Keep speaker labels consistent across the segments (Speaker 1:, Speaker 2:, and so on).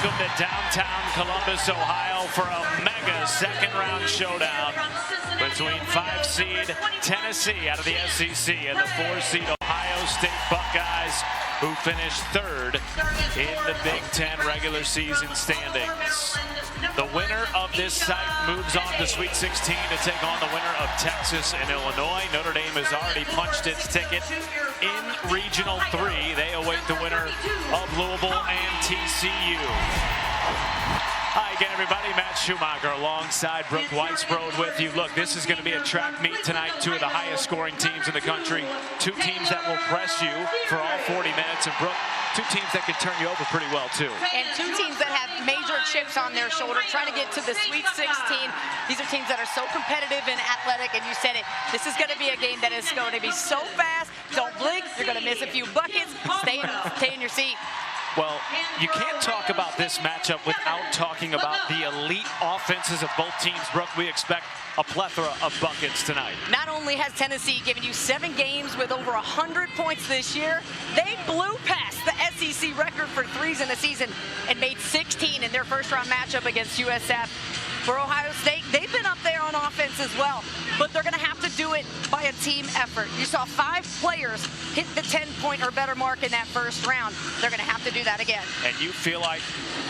Speaker 1: Welcome to downtown Columbus, Ohio for a mega second-round showdown between 5-seed Tennessee out of the SEC and the 4-seed Ohio State Buckeyes, who finished third in the Big Ten regular season standings. The winner of this site moves on to Sweet 16 to take on the winner of Texas and Illinois. Notre Dame has already punched its ticket in Regional 3. They await the winner of Louisville and TCU. Hi again, everybody. Matt Schumacher alongside Brooke Weisbrod with you. Look, this is going to be a track meet tonight. Two of the highest scoring teams in the country. Two teams that will press you for all 40 minutes. And Brooke, two teams that can turn you over pretty well, too. And
Speaker 2: two teams that have major chips on their shoulder, trying to get to the Sweet 16. These are teams that are so competitive and athletic, and you said it. This is going to be a game that is going to be so fast. Don't blink. You're going to miss a few buckets. Stay in your seat.
Speaker 1: Well, you can't talk about this matchup without talking about the elite offenses of both teams. Brooke, we expect a plethora of buckets tonight.
Speaker 2: Not only has Tennessee given you 7 games with over 100 points this year, they blew past the SEC record for threes in the season and made 16 in their first-round matchup against USF. For Ohio State, they've been up there on offense as well, but they're going to have to do it by a team effort. You saw 5 players hit the 10-point or better mark in that first round. They're going to have to do that again.
Speaker 1: And you feel like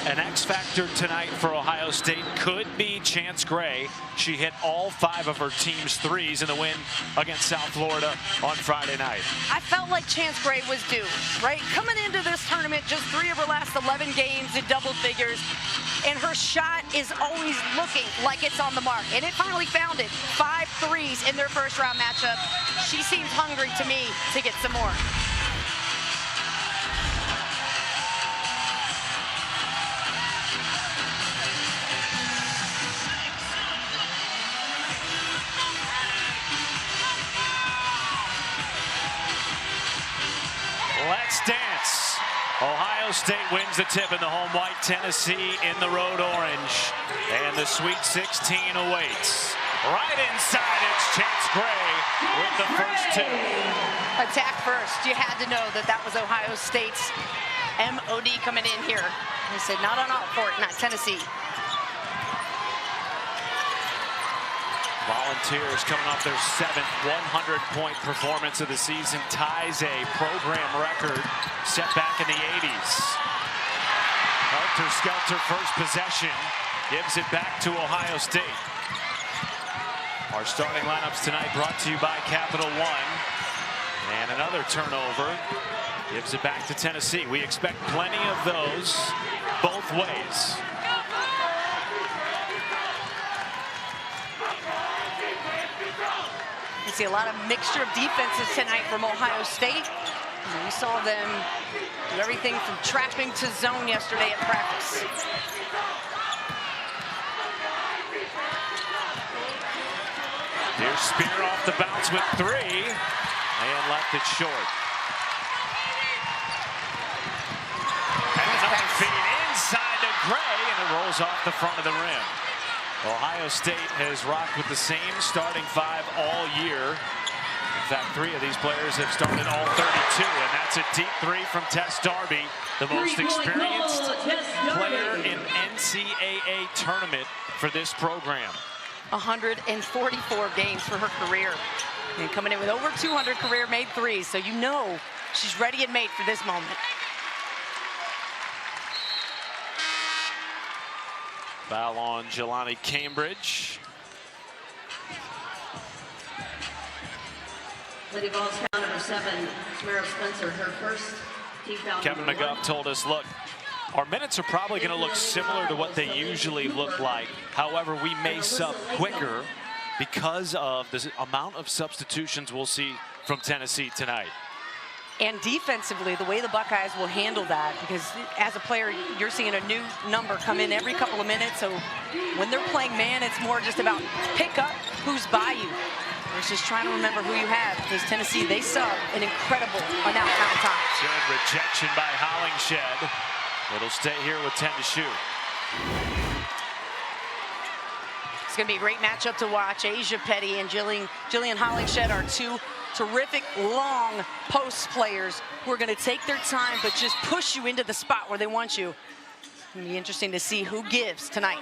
Speaker 1: an X factor tonight for Ohio State could be Chance Gray. She hit all 5 of her team's threes in the win against South Florida on Friday night.
Speaker 2: I felt like Chance Gray was due, right? Coming into this tournament, just 3 of her last 11 games in double figures, and her shot is always looking like it's on the mark, and it finally found it. 5 threes in their first round matchup. She seems hungry to me to get some more.
Speaker 1: Let's dance. Ohio State wins the tip in the home white, Tennessee in the road orange. And the Sweet 16 awaits. Right inside, it's Chance Gray with the first 2.
Speaker 2: Attack first. You had to know that that was Ohio State's MOD coming in here. They said, not on Fort, not Tennessee.
Speaker 1: Volunteers coming off their 7th 100-point performance of the season, ties a program record set back in the 80s. Helter-skelter first possession, gives it back to Ohio State. Our starting lineups tonight brought to you by Capital One. And another turnover gives it back to Tennessee. We expect plenty of those both ways.
Speaker 2: You see a lot of mixture of defenses tonight from Ohio State. We saw them do everything from trapping to zone yesterday at practice.
Speaker 1: Here's Spear off the bounce with 3 and left it short. And another feed inside to Gray, and it rolls off the front of the rim. Ohio State has rocked with the same starting 5 all year. In fact, 3 of these players have started all 32, and that's a deep 3 from Tess Darby, the most experienced player in NCAA tournament for this program.
Speaker 2: 144 games for her career, and coming in with over 200 career-made threes, so you know she's ready and made for this moment.
Speaker 1: Foul on Jelani Cambridge.
Speaker 3: Lady Vols foul number 7, Tamara Spencer, her first team foul.
Speaker 1: Kevin McGuff told us, look, our minutes are probably going to look similar to what they usually look like. However, we may sub quicker because of the amount of substitutions we'll see from Tennessee tonight.
Speaker 2: And defensively, the way the Buckeyes will handle that, because as a player, you're seeing a new number come in every couple of minutes. So when they're playing man, it's more just about pick up who's by you. It's just trying to remember who you have, because Tennessee, they sub an incredible amount of time.
Speaker 1: Good rejection by Hollingshed. It'll stay here with 10 to shoot.
Speaker 2: It's going to be a great matchup to watch. Asia Petty and Jillian Hollingshed are 2 terrific long post players who are going to take their time but just push you into the spot where they want you. It'll be interesting to see who gives tonight.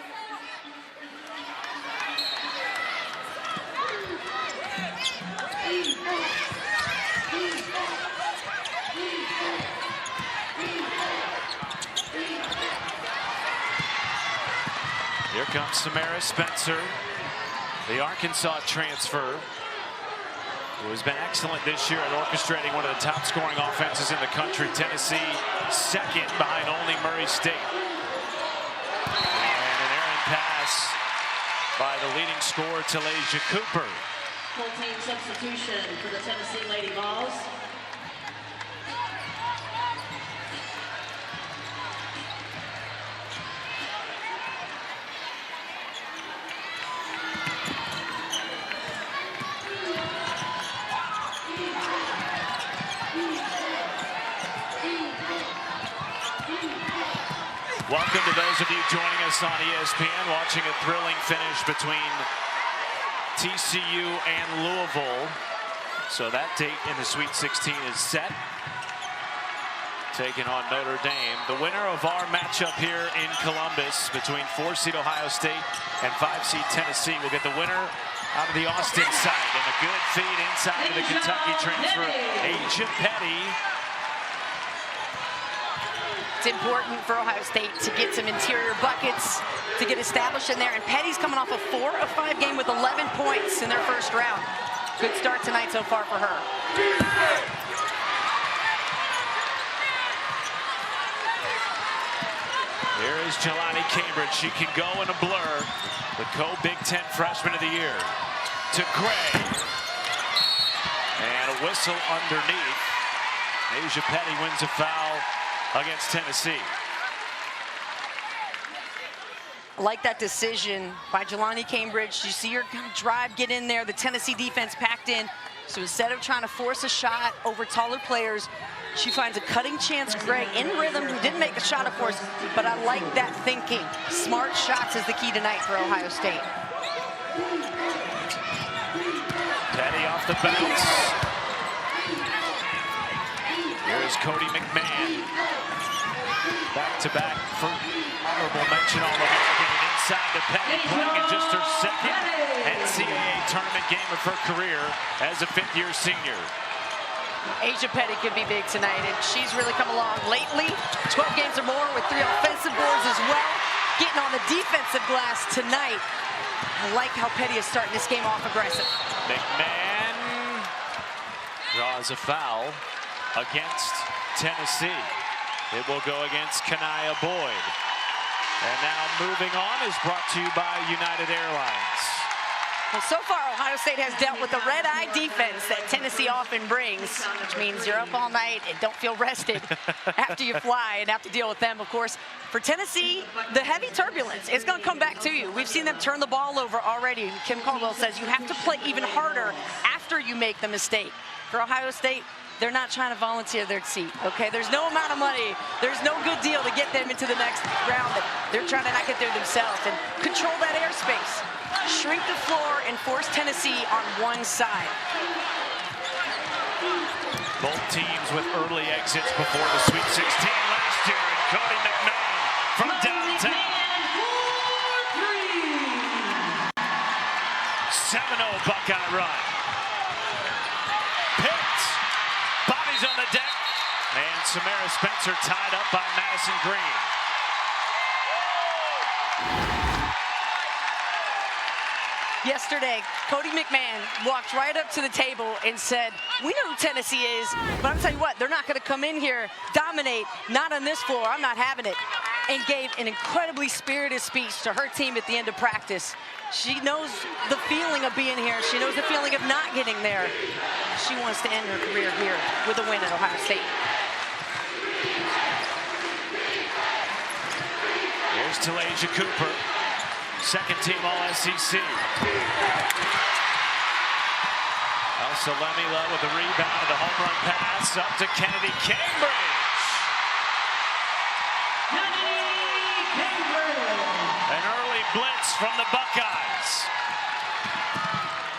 Speaker 1: Here comes Samara Spencer, the Arkansas transfer, who has been excellent this year at orchestrating one of the top scoring offenses in the country. Tennessee second behind only Murray State. And an errant pass by the leading scorer, Talasia Cooper.
Speaker 3: Full team substitution for the Tennessee Lady Vols.
Speaker 1: Welcome to those of you joining us on ESPN, watching a thrilling finish between TCU and Louisville. So that date in the Sweet 16 is set. Taking on Notre Dame. The winner of our matchup here in Columbus between 4-seed Ohio State and 5-seed Tennessee will get the winner out of the Austin side. And a good feed inside of the Kentucky transfer, Asia Petty.
Speaker 2: It's important for Ohio State to get some interior buckets to get established in there. And Petty's coming off a 4 of 5 game with 11 points in their first round. Good start tonight so far for her.
Speaker 1: Here is Jelani Cambridge. She can go in a blur. The co-Big Ten freshman of the year. To Gray. And a whistle underneath. Asia Petty wins a foul against Tennessee.
Speaker 2: I like that decision by Jelani Cambridge. You see her kind of drive, get in there. The Tennessee defense packed in. So instead of trying to force a shot over taller players, she finds a cutting chance. Gray in rhythm, who didn't make a shot, of course, but I like that thinking. Smart shots is the key tonight for Ohio State.
Speaker 1: Petty off the bounce. Here's Cody McMahon. Back-to-back for honorable mention All-American, and inside to Petty, playing in just her second NCAA tournament game of her career as a fifth-year senior.
Speaker 2: Asia Petty could be big tonight, and she's really come along lately. 12 games or more with 3 offensive boards as well. Getting on the defensive glass tonight. I like how Petty is starting this game off aggressive.
Speaker 1: McMahon draws a foul against Tennessee. It will go against Kanaya Boyd. And now moving on is brought to you by United Airlines.
Speaker 2: Well, so far, Ohio State has dealt with the red-eye defense that Tennessee often brings, which means you're up all night and don't feel rested after you fly and have to deal with them, of course. For Tennessee, the heavy turbulence is going to come back to you. We've seen them turn the ball over already. Kim Caldwell says you have to play even harder after you make the mistake. For Ohio State, they're not trying to volunteer their seat, okay? There's no amount of money. There's no good deal to get them into the next round. They're trying to not get there themselves and control that airspace. Shrink the floor and force Tennessee on one side.
Speaker 1: Both teams with early exits before the Sweet 16 last year. And Cody McMahon from downtown. 7-0 Buckeye run. Picked. Bodies on the deck. And Samara Spencer tied up by Madison Green.
Speaker 2: Yesterday, Cody McMahon walked right up to the table and said, we know who Tennessee is, but I'm telling you what, they're not going to come in here, dominate, not on this floor, I'm not having it, and gave an incredibly spirited speech to her team at the end of practice. She knows the feeling of being here. She knows the feeling of not getting there. She wants to end her career here with a win at Ohio State.
Speaker 1: Here's Talasia Cooper. Second team All-SEC. Elsa Lemila with the rebound, the home run pass up to Kennedy Cambridge. An early blitz from the Buckeyes.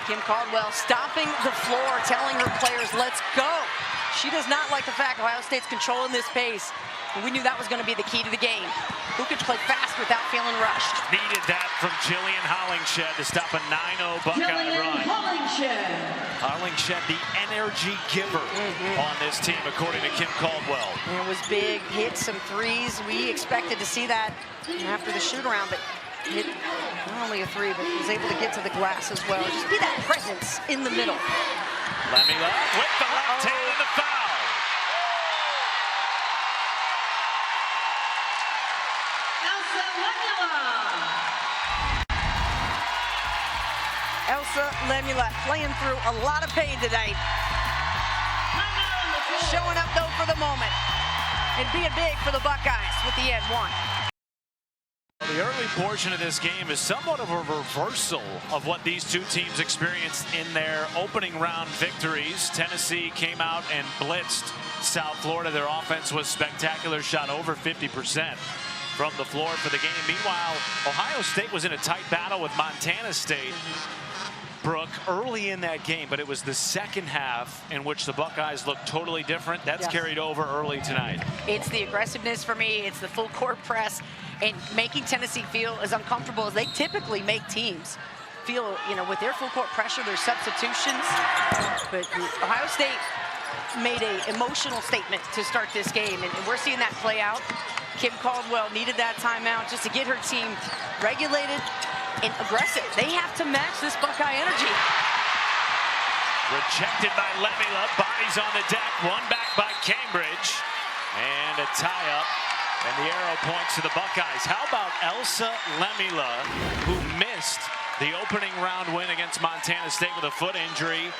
Speaker 2: Kim Caldwell stopping the floor, telling her players, let's go. She does not like the fact Ohio State's controlling this pace. And we knew that was going to be the key to the game. Who could play fast without feeling rushed.
Speaker 1: Needed that from Jillian Hollingshed to stop a 9-0 Buckeye run. Hollingshed, the energy giver on this team, according to Kim Caldwell.
Speaker 2: And it was big, hit some threes. We expected to see that after the shoot-around, but hit not only a three, but was able to get to the glass as well. Just be that presence in the middle.
Speaker 1: Lemila with the left hand and the foul.
Speaker 2: Elsa Lemula playing through a lot of pain tonight. Showing up though for the moment and being big for the Buckeyes with the end one.
Speaker 1: The early portion of this game is somewhat of a reversal of what these two teams experienced in their opening round victories. Tennessee came out and blitzed South Florida. Their offense was spectacular, shot over 50% from the floor for the game. Meanwhile, Ohio State was in a tight battle with Montana State, Brooke, early in that game, but it was the second half in which the Buckeyes looked totally different. That's carried over early tonight.
Speaker 2: It's the aggressiveness for me. It's the full court press and making Tennessee feel as uncomfortable as they typically make teams feel, you know, with their full court pressure, their substitutions. But Ohio State made an emotional statement to start this game, and we're seeing that play out. Kim Caldwell needed that timeout just to get her team regulated and aggressive. They have to match this Buckeye energy.
Speaker 1: Rejected by Lemila, bodies on the deck, one back by Cambridge, and a tie-up, and the arrow points to the Buckeyes. How about Elsa Lemila, who missed the opening round win against Montana State with a foot injury,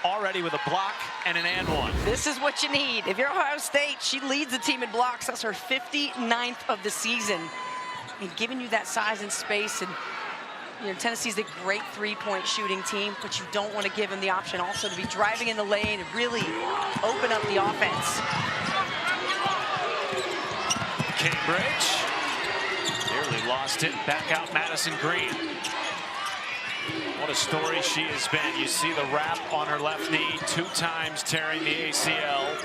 Speaker 1: already with a block and an and one.
Speaker 2: This is what you need. If you're Ohio State, she leads the team in blocks. That's her 59th of the season. And giving you that size and space, and you know, Tennessee's a great three-point shooting team, but you don't want to give them the option also to be driving in the lane and really open up the offense.
Speaker 1: Cambridge nearly lost it. Back out Madison Green. What a story she has been. You see the wrap on her left knee, 2 times tearing the ACL.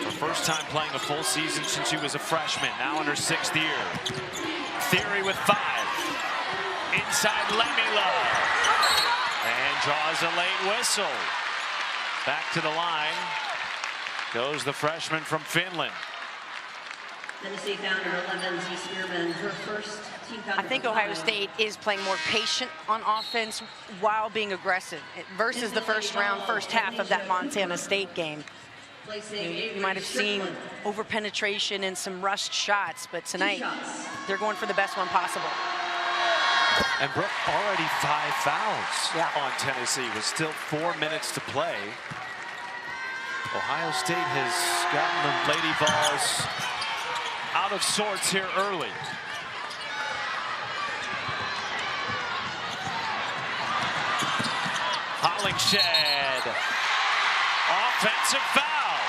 Speaker 1: Her first time playing a full season since she was a freshman, now in her 6th year. Theory with 5. Inside Lemila. And draws a late whistle. Back to the line goes the freshman from Finland.
Speaker 3: Tennessee found her 11, Z. Spearman, her first team foul.
Speaker 2: I think Ohio State is playing more patient on offense while being aggressive versus the first half of that Montana State game. You might have seen over penetration and some rushed shots, but tonight they're going for the best one possible.
Speaker 1: And Brooke, already 5 fouls on Tennessee with still 4 minutes to play. Ohio State has gotten the Lady Vols out of sorts here early. Hollingshed, offensive foul.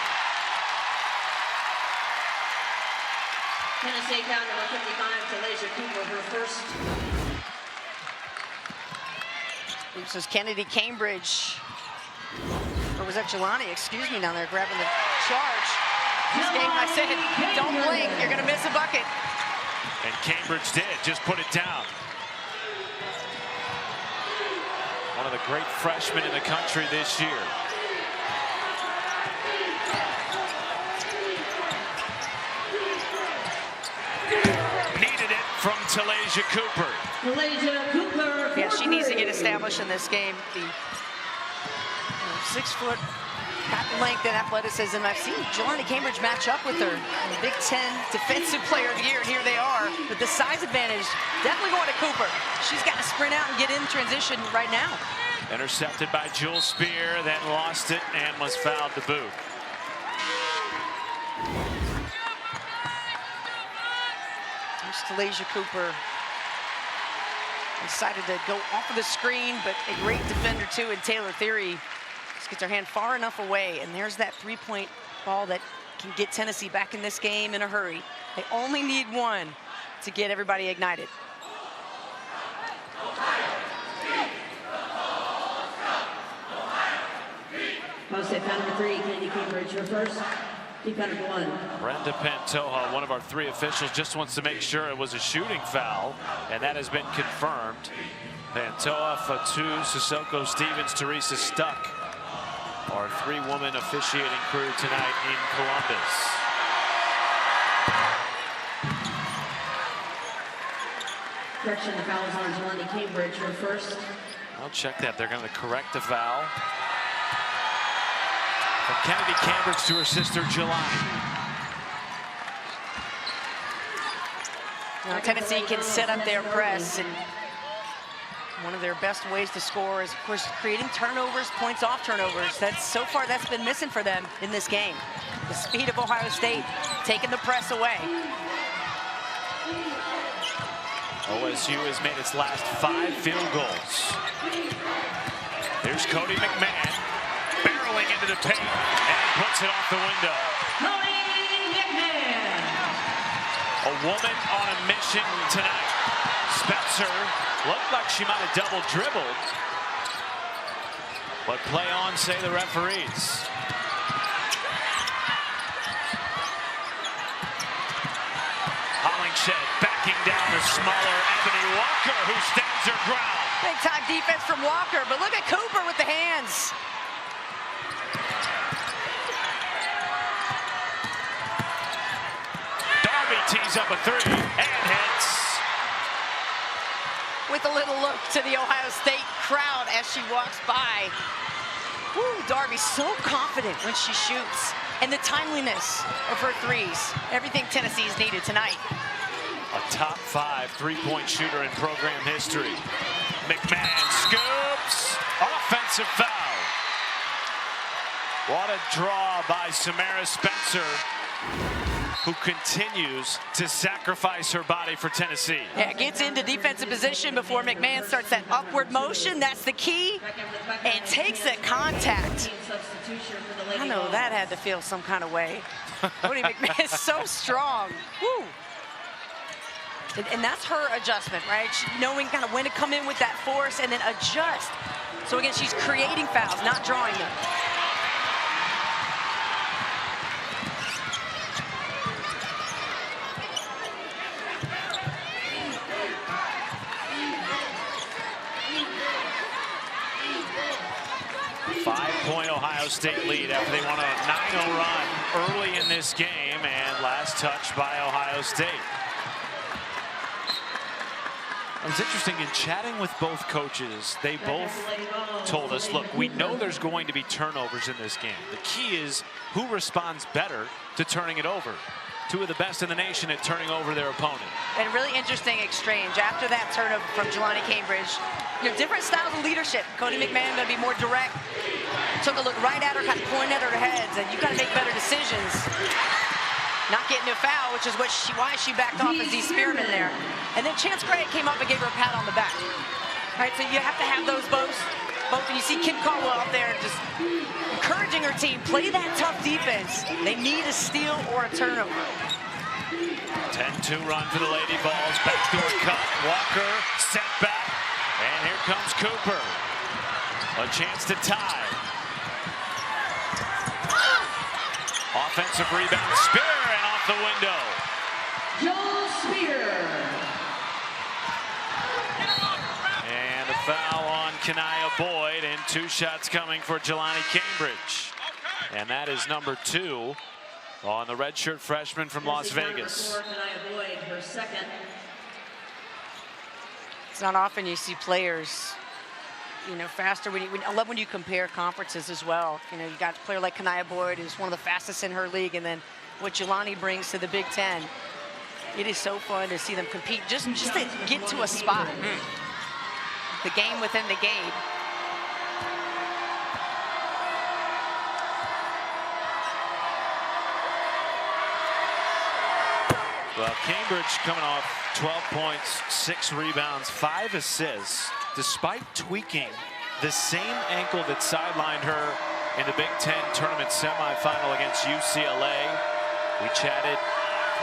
Speaker 3: Tennessee found number 55, Talaysia Cooper, her first.
Speaker 2: This is Kennedy Cambridge. Or was that Jelani? Excuse me, down there grabbing the charge. This game, I said, don't blink, you're going to miss a bucket.
Speaker 1: And Cambridge did, just put it down. One of the great freshmen in the country this year. Needed it from Talaysia Cooper.
Speaker 3: Talaysia Cooper.
Speaker 2: Yeah, she needs to get established in this game. The 6 foot, got the length and athleticism. I've seen Jelani Cambridge match up with her in the Big Ten Defensive Player of the Year, and here they are. With the size advantage, definitely going to Cooper. She's got to sprint out and get in transition right now.
Speaker 1: Intercepted by Jewel Spear, then lost it and was fouled to boot.
Speaker 2: There's Talaysia Cooper. Decided to go off of the screen, but a great defender too in Taylor Theory. Just gets her hand far enough away, and there's that 3-point ball that can get Tennessee back in this game in a hurry. They only need one to get everybody ignited.
Speaker 3: Ohio State found number 3, Kennedy Cambridge, her first. defensive one.
Speaker 1: Brenda Pantoja, one of our 3 officials, just wants to make sure it was a shooting foul, and that has been confirmed. Pantoja, Fatu, Sissoko, Stevens, Teresa Stuck, our 3-woman officiating crew tonight in Columbus.
Speaker 3: Correction, the foul is on Jelani Cambridge, her first.
Speaker 1: I'll check that. They're going to correct the foul. From Kennedy Cambridge to her sister Jelani.
Speaker 2: Now, Tennessee can set up their press, and one of their best ways to score is, of course, creating turnovers, points off turnovers. So far, that's been missing for them in this game. The speed of Ohio State taking the press away.
Speaker 1: OSU has made its last 5 field goals. Here's Cody McMahon barreling into the paint and puts it off the window.
Speaker 3: Cody McMahon.
Speaker 1: A woman on a mission tonight. Spencer looked like she might have double dribbled, but play on, say the referees. Hollingshed backing down the smaller Ebony Walker, who stands her ground.
Speaker 2: Big time defense from Walker, but look at Cooper with the hands.
Speaker 1: Darby tees up a 3 and hits.
Speaker 2: With a little look to the Ohio State crowd as she walks by. Woo, Darby's so confident when she shoots. And the timeliness of her threes. Everything Tennessee's needed tonight.
Speaker 1: A top 5 3-point shooter in program history. McMahon scoops. Offensive foul. What a draw by Samara Spencer, who continues to sacrifice her body for Tennessee.
Speaker 2: Yeah, gets into defensive position before McMahon starts that upward motion. That's the key. And takes the contact. I know that had to feel some kind of way. Cody McMahon is so strong. Woo. And that's her adjustment, right? Knowing kind of when to come in with that force and then adjust. So again, she's creating fouls, not drawing them.
Speaker 1: Five-point Ohio State lead after they won a 9-0 run early in this game, and last touch by Ohio State. It was interesting in chatting with both coaches. They both told us, look, we know there's going to be turnovers in this game. The key is who responds better to turning it over. 2 of the best in the nation at turning over their opponent.
Speaker 2: And really interesting exchange after that turnover from Jelani Cambridge. You know, different styles of leadership. Cody McMahon going to be more direct. Took a look right at her, kind of pointed at her heads, and you got to make better decisions. Not getting a foul, which is why she backed off as D. Spearman there. And then Chance Gray came up and gave her a pat on the back. All right, so you have to have those both. And you see Kim Caldwell out there just encouraging her team, play that tough defense. They need a steal or a turnover.
Speaker 1: 10-2 run for the Lady Vols. Backdoor cut. Walker sent back. And here comes Cooper. A chance to tie. Offensive rebound. Spear and off the window.
Speaker 3: Joel Spear.
Speaker 1: And a foul on Kanaya Boyd, and 2 shots coming for Jelani Cambridge. And that is number 2 on the redshirt freshman from Las Vegas.
Speaker 3: Kanaya Boyd, her second.
Speaker 2: It's not often you see players, you know, faster. I love when you compare conferences as well. You know, you got a player like Kanaya Boyd, who's one of the fastest in her league, and then what Jelani brings to the Big Ten. It is so fun to see them compete, just to get to a spot. The game within the game.
Speaker 1: Well, Cambridge coming off 12 points, 6 rebounds, 5 assists, despite tweaking the same ankle that sidelined her in the Big Ten tournament semifinal against UCLA. We chatted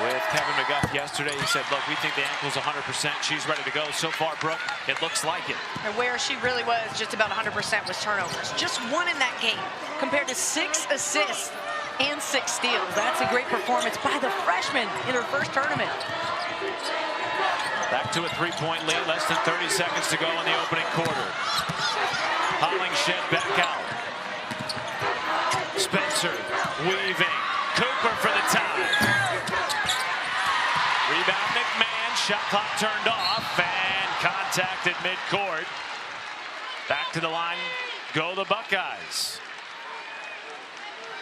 Speaker 1: with Kevin McGuff yesterday. He said, look, we think the ankle's 100%. She's ready to go. So far, Brooke, it looks like it.
Speaker 2: And where she really was just about 100% was turnovers. Just 1 in that game compared to 6 assists and 6 steals. That's a great performance by the freshman in her first tournament.
Speaker 1: Back to a 3-point lead, less than 30 seconds to go in the opening quarter. Hollingshed back out. Spencer weaving. Cooper for the tie. Rebound McMahon. Shot clock turned off and contact at midcourt. Back to the line go the Buckeyes.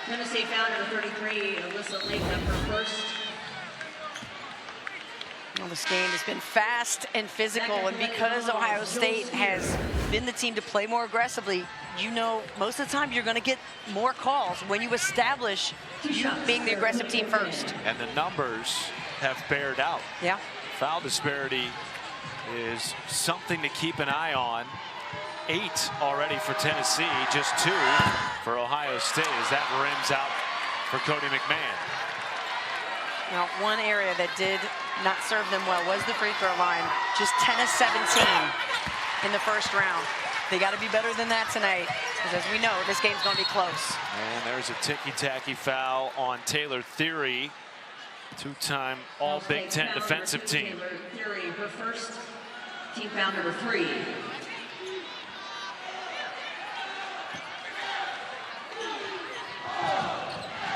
Speaker 3: Tennessee foul number 33, Alyssa Latham, her first.
Speaker 2: Well, this game has been fast and physical, and because Ohio State has been the team to play more aggressively, you know, most of the time you're going to get more calls when you establish you being the aggressive team first.
Speaker 1: And the numbers have bared out.
Speaker 2: Yeah.
Speaker 1: Foul disparity is something to keep an eye on. 8 already for Tennessee, just 2 for Ohio State as that rims out for Cody McMahon.
Speaker 2: Now, one area that did not serve them well was the free throw line. Just 10 of 17 in the first round. They got to be better than that tonight, because as we know, this game's going to be close.
Speaker 1: And there's a ticky-tacky foul on Taylor Theory, 2-time All Big Ten defensive team.
Speaker 3: Taylor Theory, her first team foul number 3.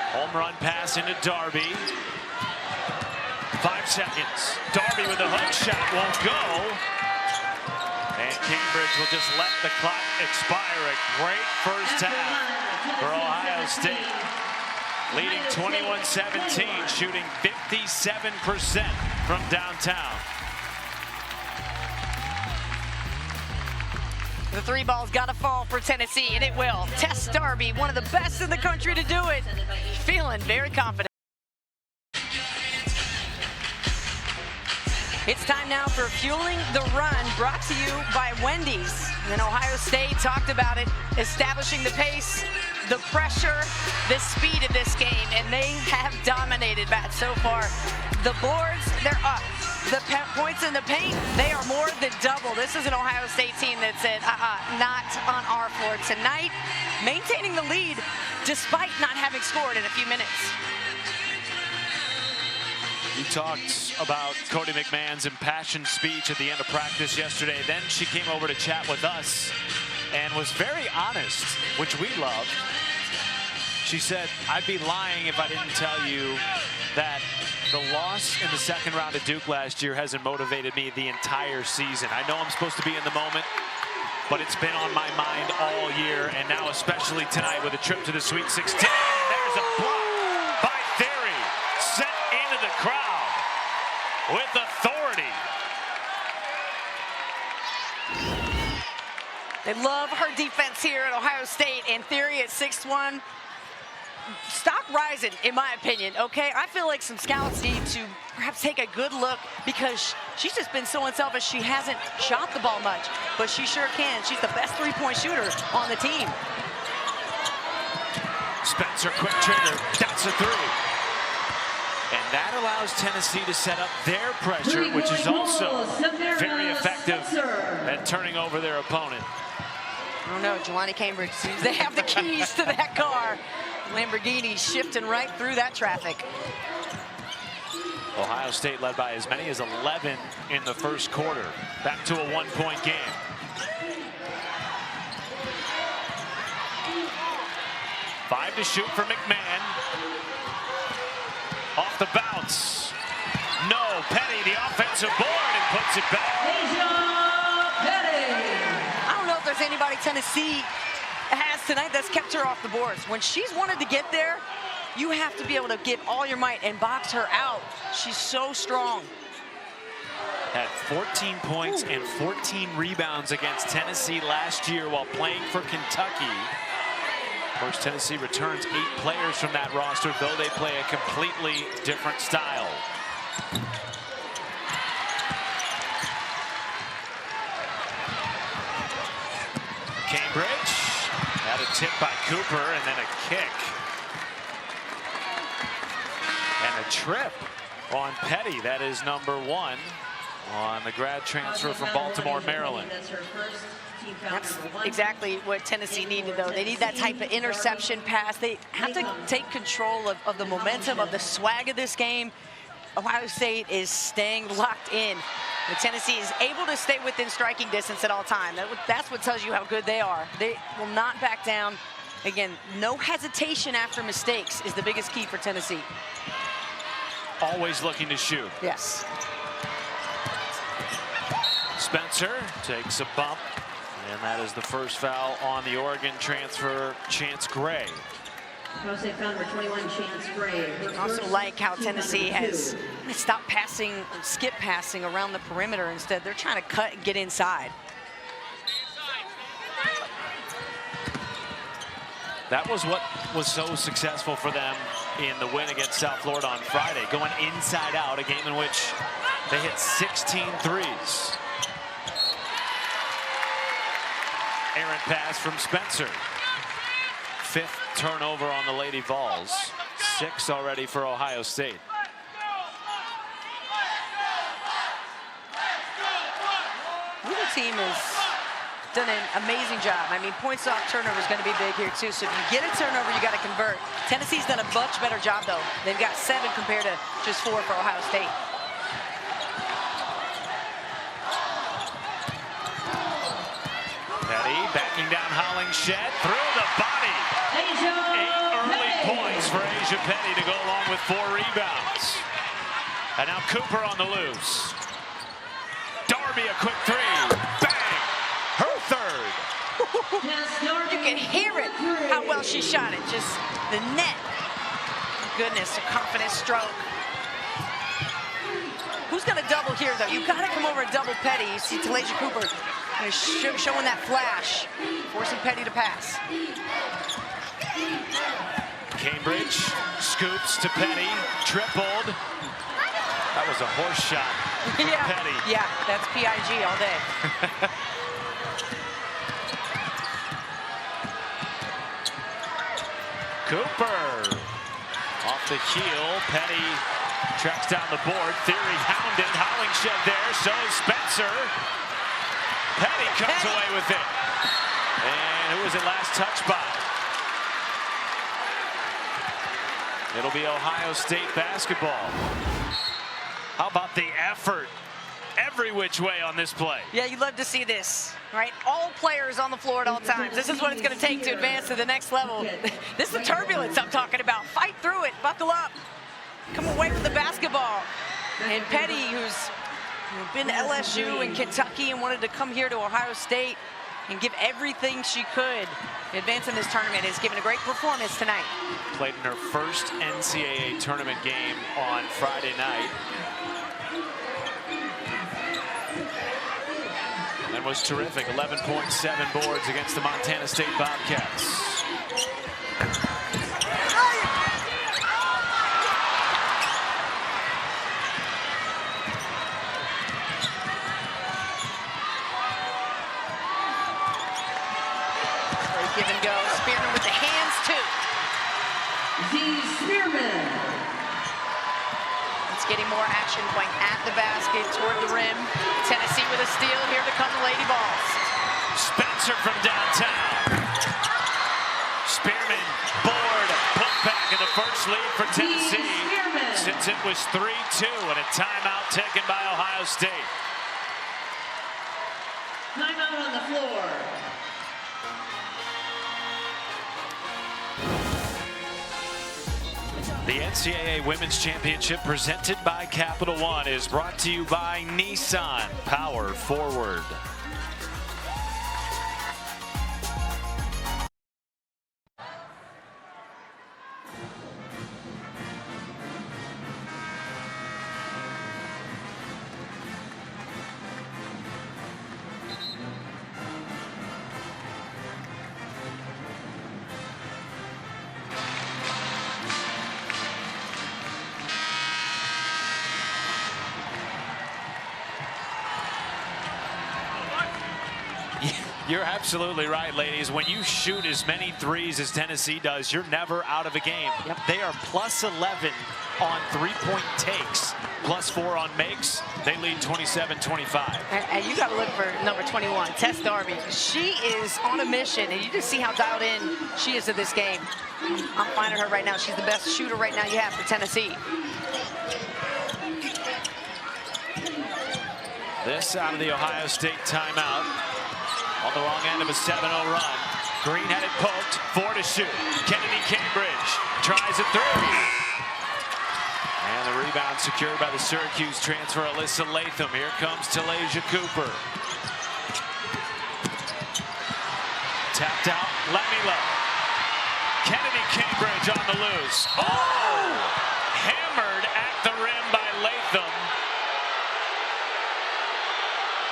Speaker 1: Home run pass into Darby. 5 seconds. Darby with a hook shot won't go. And Cambridge will just let the clock expire. A great first half for Ohio State. Leading 21-17, shooting 57% from downtown.
Speaker 2: The 3 ball's got to fall for Tennessee, and it will. Tess Darby, one of the best in the country to do it. Feeling very confident. It's time now for Fueling the Run, brought to you by Wendy's. And Ohio State talked about it, establishing the pace, the pressure, the speed of this game, and they have dominated that so far. The boards, they're up. The points in the paint, they are more than double. This is an Ohio State team that said, not on our floor tonight, maintaining the lead despite not having scored in a few minutes.
Speaker 1: We talked about Cody McMahon's impassioned speech at the end of practice yesterday. Then she came over to chat with us and was very honest, which we love. She said, I'd be lying if I didn't tell you that the loss in the second round at Duke last year hasn't motivated me the entire season. I know I'm supposed to be in the moment, but it's been on my mind all year, and now especially tonight with a trip to the Sweet 16. There's a block by Theory, sent into the crowd with authority.
Speaker 2: They love her defense here at Ohio State, and Theory at 6'1". Stock rising, in my opinion, okay? I feel like some scouts need to perhaps take a good look, because she's just been so unselfish. She hasn't shot the ball much, but she sure can. She's the best 3-point shooter on the team.
Speaker 1: Spencer, quick trigger, that's a 3. And that allows Tennessee to set up their pressure, which is also very effective at turning over their opponent.
Speaker 2: I don't know, Jelani Cambridge seems they have the keys to that car. Lamborghini shifting right through that traffic.
Speaker 1: Ohio State led by as many as 11 in the first quarter. Back to a 1-point game. Five to shoot for McMahon. Off the bounce. No, Petty, the offensive board, and puts it back.
Speaker 2: I don't know if there's anybody Tennessee has tonight that's kept her off the boards. When she's wanted to get there, you have to be able to give all your might and box her out. She's so strong.
Speaker 1: Had 14 points and 14 rebounds against Tennessee last year while playing for Kentucky. Of course, Tennessee returns 8 players from that roster, though they play a completely different style. Cambridge had a tip by Cooper and then a kick. And a trip on Petty. That is number 1 on the grad transfer from Baltimore, Maryland.
Speaker 3: That's her first team foul
Speaker 2: That's
Speaker 3: number 1.
Speaker 2: exactly what Tennessee needed, though. They need that type of interception pass. They have to take control of the momentum, of the swag of this game. Ohio State is staying locked in. And Tennessee is able to stay within striking distance at all times. That's what tells you how good they are. They will not back down. Again, no hesitation after mistakes is the biggest key for Tennessee.
Speaker 1: Always looking to shoot.
Speaker 2: Yes.
Speaker 1: Spencer takes a bump, and that is the first foul on the Oregon transfer, Chance Gray.
Speaker 3: Ohio State foul number 21, Chance Gray.
Speaker 2: I also like how Tennessee has stopped passing, skip passing around the perimeter. Instead, they're trying to cut and get inside.
Speaker 1: That was what was so successful for them in the win against South Florida on Friday, going inside out, a game in which they hit 16 threes. Errant pass from Spencer. 5th turnover on the Lady Vols. 6 already for Ohio State.
Speaker 2: Either team has done an amazing job. I mean, points off turnover is going to be big here, too. So if you get a turnover, you got to convert. Tennessee's done a much better job, though. They've got 7 compared to just 4 for Ohio State.
Speaker 1: Petty backing down Hollingshed through the body. 8 early points for Asia Petty to go along with 4 rebounds. And now Cooper on the loose. Darby a quick 3. Bang! Her 3rd.
Speaker 2: You can hear it, how well she shot it. Just the net. Goodness, a confident stroke. Who's going to double here, though? You've got to come over and double Petty. You see Talasia Cooper showing that flash, forcing Petty to pass.
Speaker 1: Cambridge scoops to Petty, tripled. That was a horse shot for Petty.
Speaker 2: Yeah, that's PIG all day.
Speaker 1: Cooper off the heel. Petty tracks down the board. Theory hounded. Hollingshed there. So is Spencer. Petty comes away with it. And who was it last touched by? It'll be Ohio State basketball. How about the effort every which way on this play?
Speaker 2: Yeah, you love to see this, right? All players on the floor at all times. This is what it's going to take to advance to the next level. This is the turbulence I'm talking about. Fight through it. Buckle up. Come away with the basketball. And Petty, who's been to LSU and Kentucky and wanted to come here to Ohio State and give everything she could to advance in this tournament, has given a great performance tonight.
Speaker 1: Played in her first NCAA tournament game on Friday night. And was terrific. 11.7 boards against the Montana State Bobcats.
Speaker 2: Give and go. Spearman with the hands, too.
Speaker 3: Spearman.
Speaker 2: It's getting more action point at the basket, toward the rim. Tennessee with a steal. Here to come the Lady Vols.
Speaker 1: Spencer from downtown. Spearman, board, put back in the first lead for Tennessee. Since it was 3-2 and a timeout taken by Ohio State.
Speaker 3: Timeout on the floor.
Speaker 1: The NCAA Women's Championship presented by Capital One is brought to you by Nissan. Power forward. You're absolutely right, ladies. When you shoot as many threes as Tennessee does, you're never out of a game.
Speaker 2: Yep.
Speaker 1: They are plus 11 on three-point takes, +4 on makes. They lead 27-25.
Speaker 2: And you got to look for number 21, Tess Darby. She is on a mission, and you just see how dialed in she is to this game. I'm finding her right now. She's the best shooter right now you have for Tennessee.
Speaker 1: This out of the Ohio State timeout. On the wrong end of a 7-0 run. Green had it poked, 4 to shoot. Kennedy Cambridge tries a 3. And the rebound secured by the Syracuse transfer, Alyssa Latham. Here comes Talasia Cooper. Tapped out, Lemila. Kennedy Cambridge on the loose. Oh! Hammered at the rim by Latham,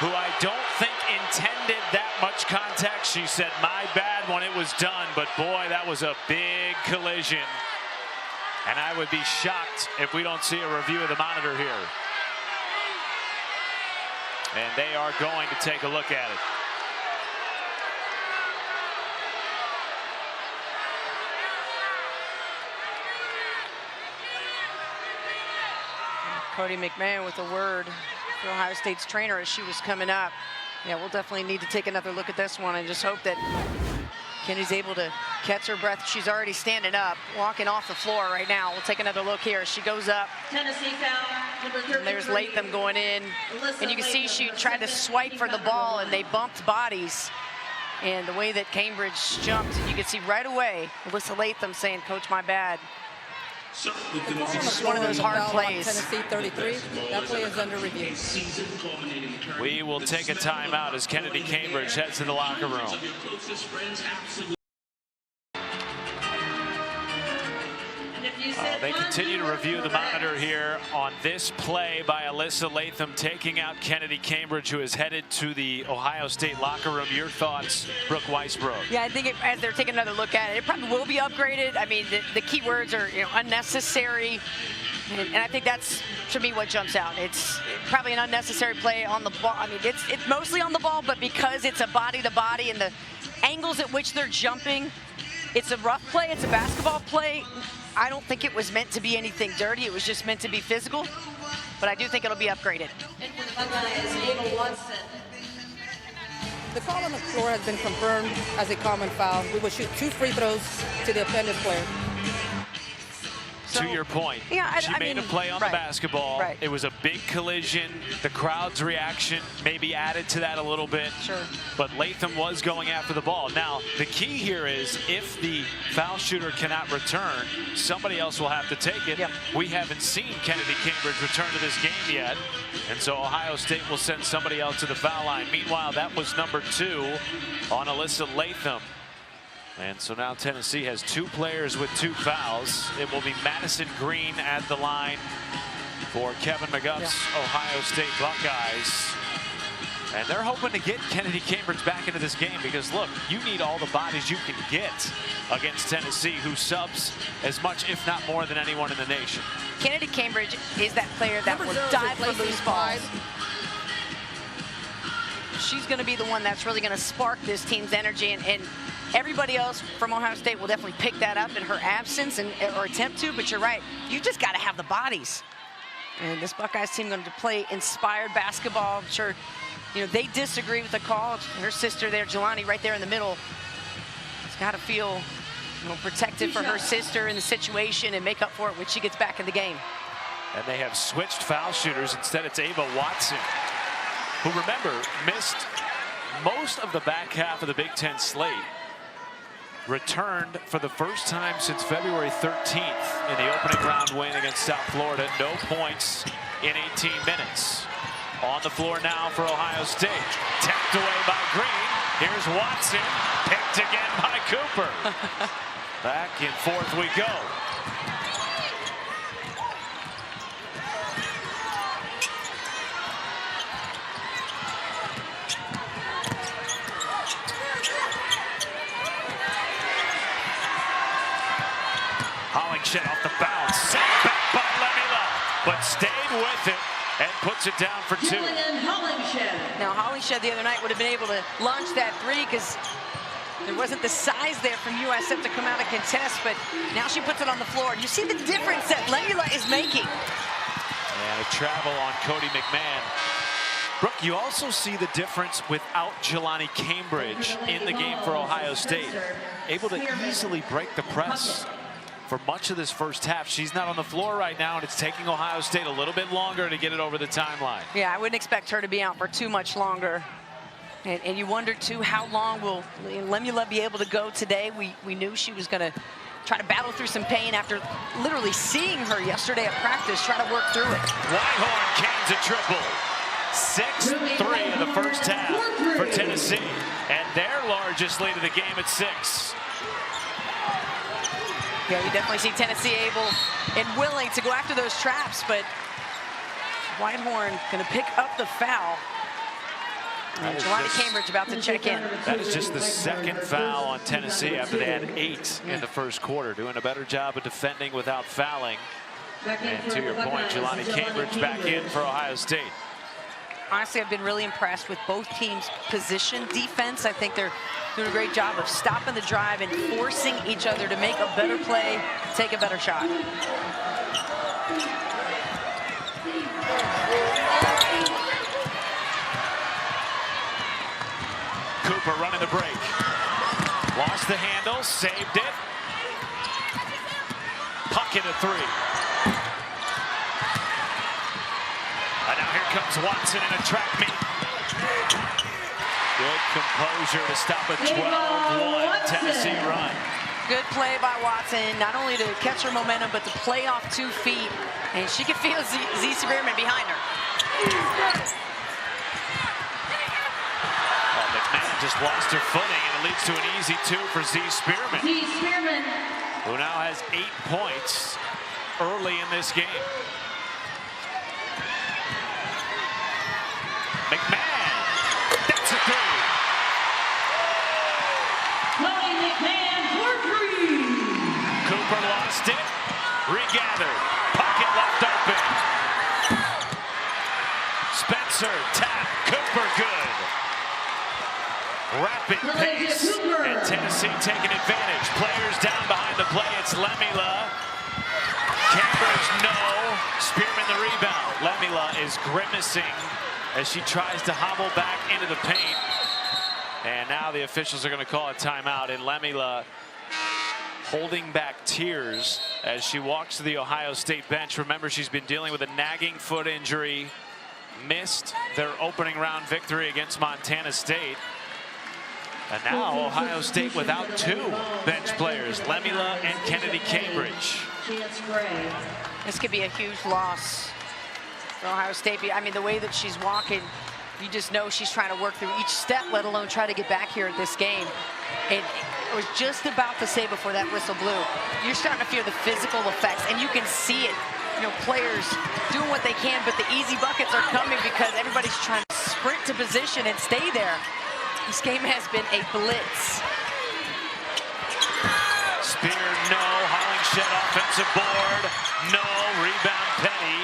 Speaker 1: who I don't think intended that much contact. She said, my bad when it was done, but boy, that was a big collision. And I would be shocked if we don't see a review of the monitor here. And they are going to take a look at it.
Speaker 2: Cody McMahon with a word for Ohio State's trainer as she was coming up. Yeah, we'll definitely need to take another look at this one and just hope that Kenny's able to catch her breath. She's already standing up, walking off the floor right now. We'll take another look here as she goes up.
Speaker 3: Tennessee foul.
Speaker 2: And there's Latham going in. And you can see she tried to swipe for the ball and they bumped bodies. And the way that Cambridge jumped, you can see right away Alyssa Latham saying, Coach, my bad. It's one of those hard plays.
Speaker 4: Tennessee 33. That play is under review.
Speaker 1: We will take a timeout as Kennedy Cambridge heads to the locker room. They continue to review the monitor here on this play by Alyssa Latham taking out Kennedy Cambridge, who is headed to the Ohio State locker room. Your thoughts, Brooke Weisbrod?
Speaker 2: Yeah, I think as they're taking another look at it, it probably will be upgraded. I mean, the key words are unnecessary. And I think that's, to me, what jumps out. It's probably an unnecessary play on the ball. I mean, it's mostly on the ball, but because it's a body-to-body and the angles at which they're jumping, it's a rough play. It's a basketball play. I don't think it was meant to be anything dirty. It was just meant to be physical. But I do think it'll be upgraded.
Speaker 4: The call on the floor has been confirmed as a common foul. We will shoot 2 free throws to the offended player.
Speaker 1: To your point,
Speaker 2: yeah,
Speaker 1: she made a play on the basketball.
Speaker 2: Right.
Speaker 1: It was a big collision. The crowd's reaction maybe added to that a little bit.
Speaker 2: Sure.
Speaker 1: But Latham was going after the ball. Now, the key here is if the foul shooter cannot return, somebody else will have to take it.
Speaker 2: Yep.
Speaker 1: We haven't seen Kennedy Cambridge return to this game yet. And so Ohio State will send somebody else to the foul line. Meanwhile, that was number 2 on Alyssa Latham. And so now Tennessee has 2 players with 2 fouls. It will be Madison Green at the line for Kevin McGuff's Ohio State Buckeyes. And they're hoping to get Kennedy Cambridge back into this game because, look, you need all the bodies you can get against Tennessee, who subs as much, if not more, than anyone in the nation.
Speaker 2: Kennedy Cambridge is that player that will dive for loose balls. She's going to be the one that's really going to spark this team's energy, and everybody else from Ohio State will definitely pick that up in her absence or attempt to, but you're right. You just got to have the bodies. And this Buckeyes team going to play inspired basketball. I'm sure, they disagree with the call. Her sister there, Jelani, right there in the middle, has got to feel protected for her sister in the situation and make up for it when she gets back in the game.
Speaker 1: And they have switched foul shooters. Instead, it's Ava Watson, who, remember, missed most of the back half of the Big Ten slate. Returned for the first time since February 13th in the opening round win against South Florida. No points in 18 minutes. On the floor now for Ohio State. Tapped away by Green. Here's Watson. Picked again by Cooper. Back and forth we go. Hollingshed off the bounce, sent back by Lemila, but stayed with it and puts it down for 2.
Speaker 2: Now Hollingshed the other night would have been able to launch that 3 because There wasn't the size there from USF to come out and contest, but now she puts it on the floor. And you see the difference that Lemula is making.
Speaker 1: And a travel on Cody McMahon. Brooke, you also see the difference without Jelani Cambridge in the game for Ohio State. Able to easily break the press for much of this first half. She's not on the floor right now, and it's taking Ohio State a little bit longer to get it over the timeline.
Speaker 2: Yeah, I wouldn't expect her to be out for too much longer. And you wonder, too, how long will Lemula be able to go today? We knew she was going to try to battle through some pain after literally seeing her yesterday at practice, try to work through it.
Speaker 1: Whitehorn Canes a triple. 6-3 in the first half for Tennessee. And their largest lead of the game at 6.
Speaker 2: Yeah, you definitely see Tennessee able and willing to go after those traps, but Whitehorn going to pick up the foul. And Jelani Cambridge about to check in.
Speaker 1: That is just the second foul on Tennessee after they had 8 in the first quarter. Doing a better job of defending without fouling. And to your point, Jelani Cambridge back in for Ohio State.
Speaker 2: Honestly, I've been really impressed with both teams' position defense. I think they're doing a great job of stopping the drive and forcing each other to make a better play, take a better shot.
Speaker 1: Cooper running the break. Lost the handle, saved it. Pocket a 3. And now here comes Watson in a track meet. Good composure to stop a 12-1 Tennessee run.
Speaker 2: Good play by Watson, not only to catch her momentum, but to play off 2 feet. And she can feel Z Spearman behind her.
Speaker 1: Well, McMahon just lost her footing, and it leads to an easy 2 for Z Spearman. Who now has 8 points early in this game. McMahon, that's a 3. Cooper lost it, regathered, pocket left open. Spencer, tap, Cooper good. Rapid pace, and Tennessee taking advantage. Players down behind the play, it's Lemula. Cambridge, no. Spearman the rebound. Lemula is grimacing as she tries to hobble back into the paint. And now the officials are going to call a timeout, and Lemula holding back tears as she walks to the Ohio State bench. Remember, she's been dealing with a nagging foot injury. Missed their opening round victory against Montana State. And now Ohio State without 2 bench players, Lemula and Kennedy Cambridge.
Speaker 2: This could be a huge loss for Ohio State. I mean, the way that she's walking, you just know she's trying to work through each step, let alone try to get back here at this game. And I was just about to say before that whistle blew, you're starting to feel the physical effects, and you can see it. You know, players doing what they can, but the easy buckets are coming because everybody's trying to sprint to position and stay there. This game has been a blitz.
Speaker 1: Spear, no. Hollingshed offensive board. No. Rebound Petty,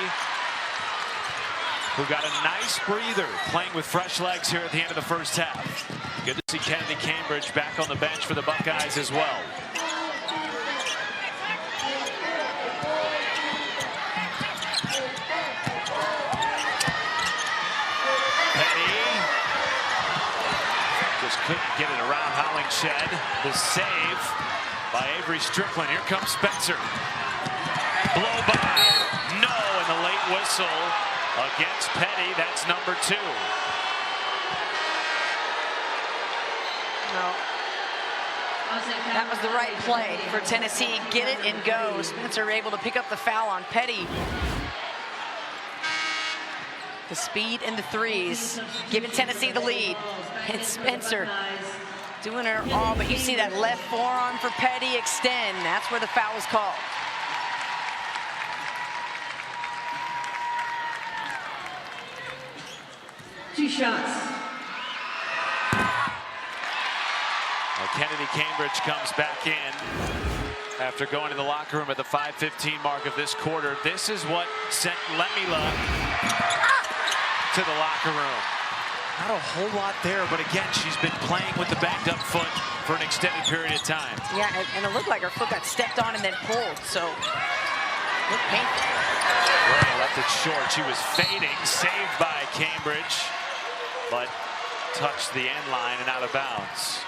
Speaker 1: who got a nice breather playing with fresh legs here at the end of the first half. Good to see Kennedy Cambridge back on the bench for the Buckeyes as well. Couldn't get it around Hollingshed. The save by Avery Strickland. Here comes Spencer. Blow by. No, and the late whistle against Petty. That's number 2.
Speaker 2: No. That was the right play for Tennessee. Get it and go. Spencer able to pick up the foul on Petty. The speed and the 3s, giving Tennessee the lead. And Spencer doing her all, but you see that left forearm for Petty extend. That's where the foul is called.
Speaker 3: Two shots.
Speaker 1: Well, Kennedy Cambridge comes back in after going to the locker room at the 5:15 mark of this quarter. This is what sent Lemula to the locker room. Not a whole lot there, but again, she's been playing with the backed up foot for an extended period of time.
Speaker 2: Yeah, and it looked like her foot got stepped on and then pulled, so looked painful.
Speaker 1: Gray left it short. She was fading, saved by Cambridge, but touched the end line and out of bounds.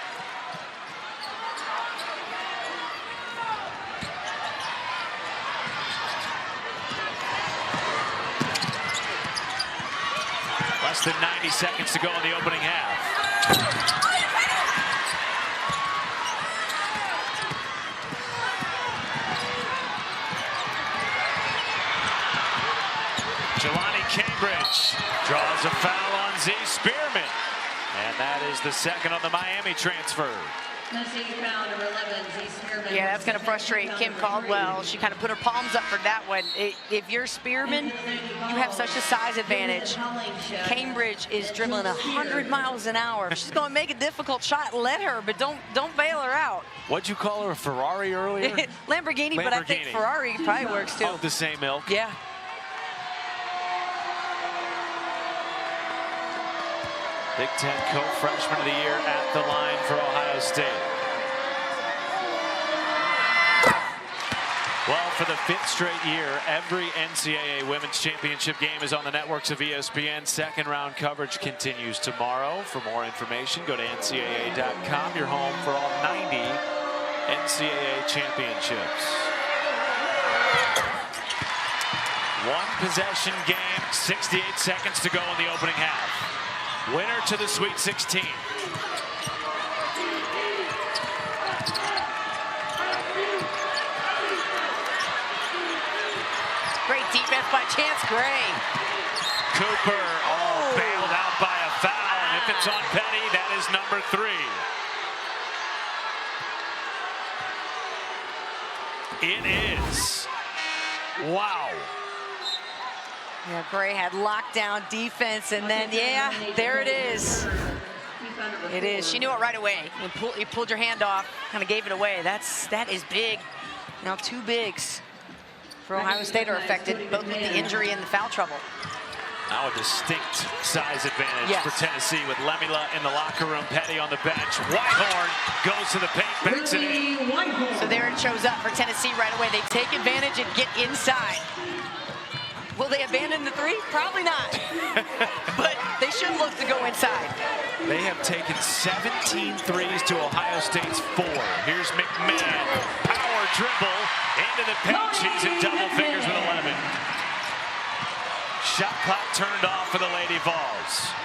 Speaker 1: Less than 90 seconds to go in the opening half. Jelani Cambridge draws a foul on Z Spearman. And that is the second on the Miami transfer.
Speaker 2: Yeah, that's going to frustrate Kim Caldwell. She kind of put her palms up for that one. If you're Spearman, you have such a size advantage. Cambridge is dribbling 100 miles an hour. She's going to make a difficult shot. Let her, but don't bail her out.
Speaker 1: What'd you call her, a Ferrari earlier?
Speaker 2: Lamborghini, but I think Ferrari probably works too.
Speaker 1: Of the same ilk.
Speaker 2: Yeah.
Speaker 1: Big Ten co-freshman of the year at the line for Ohio State. Well, for the 5th straight year, every NCAA Women's Championship game is on the networks of ESPN. Second round coverage continues tomorrow. For more information, go to ncaa.com, your home for all 90 NCAA championships. One possession game, 68 seconds to go in the opening half. Winner to the Sweet 16.
Speaker 2: Great defense by Chance Gray.
Speaker 1: Cooper, bailed out by a foul. And if it's on Petty, that is number 3. It is. Wow.
Speaker 2: Yeah, Gray had lockdown defense, and then, yeah, there it is. It is. She knew it right away. You pulled your hand off, kind of gave it away. That is big. Now 2 bigs for Ohio State are affected, both with the injury and the foul trouble.
Speaker 1: Now a distinct size advantage for Tennessee with Lemila in the locker room, Petty on the bench. Whitehorn goes to the paint, banks it in.
Speaker 2: So there it shows up for Tennessee right away. They take advantage and get inside. Will they abandon the 3? Probably not. But they should look to go inside.
Speaker 1: They have taken 17 threes to Ohio State's 4. Here's McMahon. Power dribble into the paint. She's in double figures with 11. Shot clock turned off for the Lady Vols.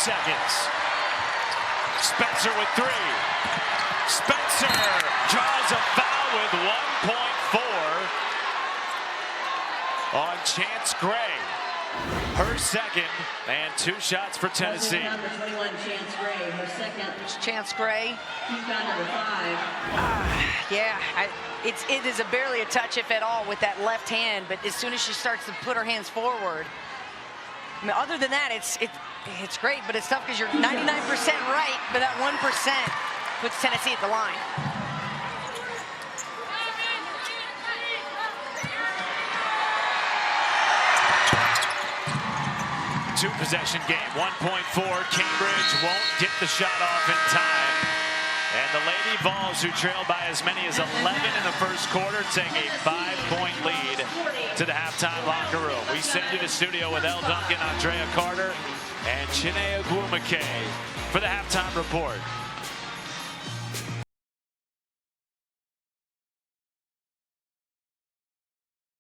Speaker 1: Seconds. Spencer with 3. Spencer draws a foul with 1.4 on Chance Gray. Her second, and 2 shots for Tennessee.
Speaker 3: Number 21, Chance Gray. Her second.
Speaker 2: Chance Gray.
Speaker 3: Number 5.
Speaker 2: Yeah, it is barely a touch, if at all, with that left hand. But as soon as she starts to put her hands forward, I mean, other than that, it's great, but it's tough because you're 99% right, but that 1% puts Tennessee at the line.
Speaker 1: Two-possession game, 1.4. Cambridge won't get the shot off in time. And the Lady Vols, who trailed by as many as 11 in the first quarter, take a 5-point lead to the halftime locker room. We send you to studio with Elle Duncan, Andrea Carter, and Chinea Gwumake for the halftime report.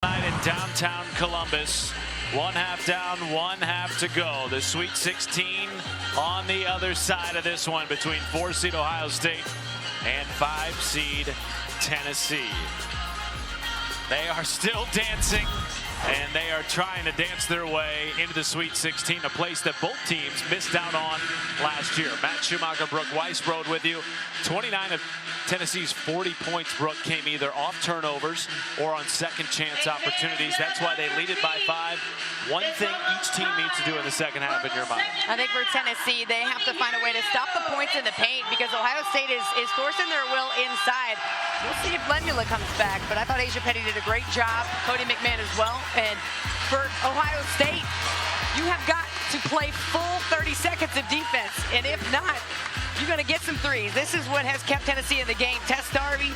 Speaker 1: In downtown Columbus, 1 half down, 1 half to go. The Sweet 16 on the other side of this one between 4-seed Ohio State and 5-seed Tennessee. They are still dancing and they are trying to dance their way into the Sweet 16, a place that both teams missed out on last year. Matt Schumacher, Brooke Weiss rode with you. 29 of Tennessee's 40 points, Brooke, came either off turnovers or on second chance opportunities. That's why they lead it by 5. One thing each team needs to do in the second half in your mind.
Speaker 2: I think for Tennessee, they have to find a way to stop the points in the paint because Ohio State is forcing their will inside. We'll see if Lemula comes back, but I thought Asia Petty did a great job. Cody McMahon as well. And for Ohio State, you have got to play full 30 seconds of defense. And if not, you're going to get some threes. This is what has kept Tennessee in the game. Tess Darby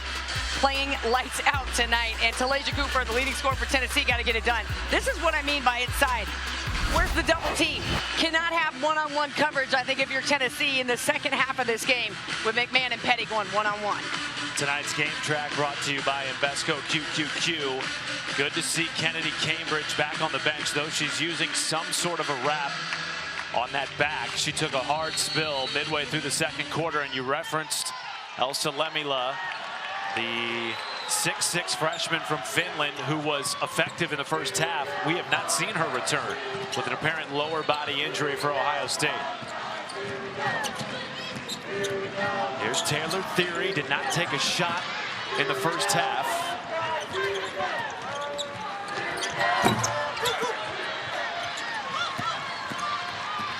Speaker 2: playing lights out tonight. And Talaysia Cooper, the leading scorer for Tennessee, got to get it done. This is what I mean by inside. Where's the double team? Cannot have one-on-one coverage, I think, if you're Tennessee in the second half of this game with McMahon and Petty going one-on-one.
Speaker 1: Tonight's game track brought to you by Invesco QQQ. Good to see Kennedy Cambridge back on the bench, though she's using some sort of a wrap on that back. She took a hard spill midway through the second quarter, and you referenced Elsa Lemila, the 6'6" freshman from Finland who was effective in the first half. We have not seen her return with an apparent lower body injury for Ohio State. Here's Taylor Theory, did not take a shot in the first half.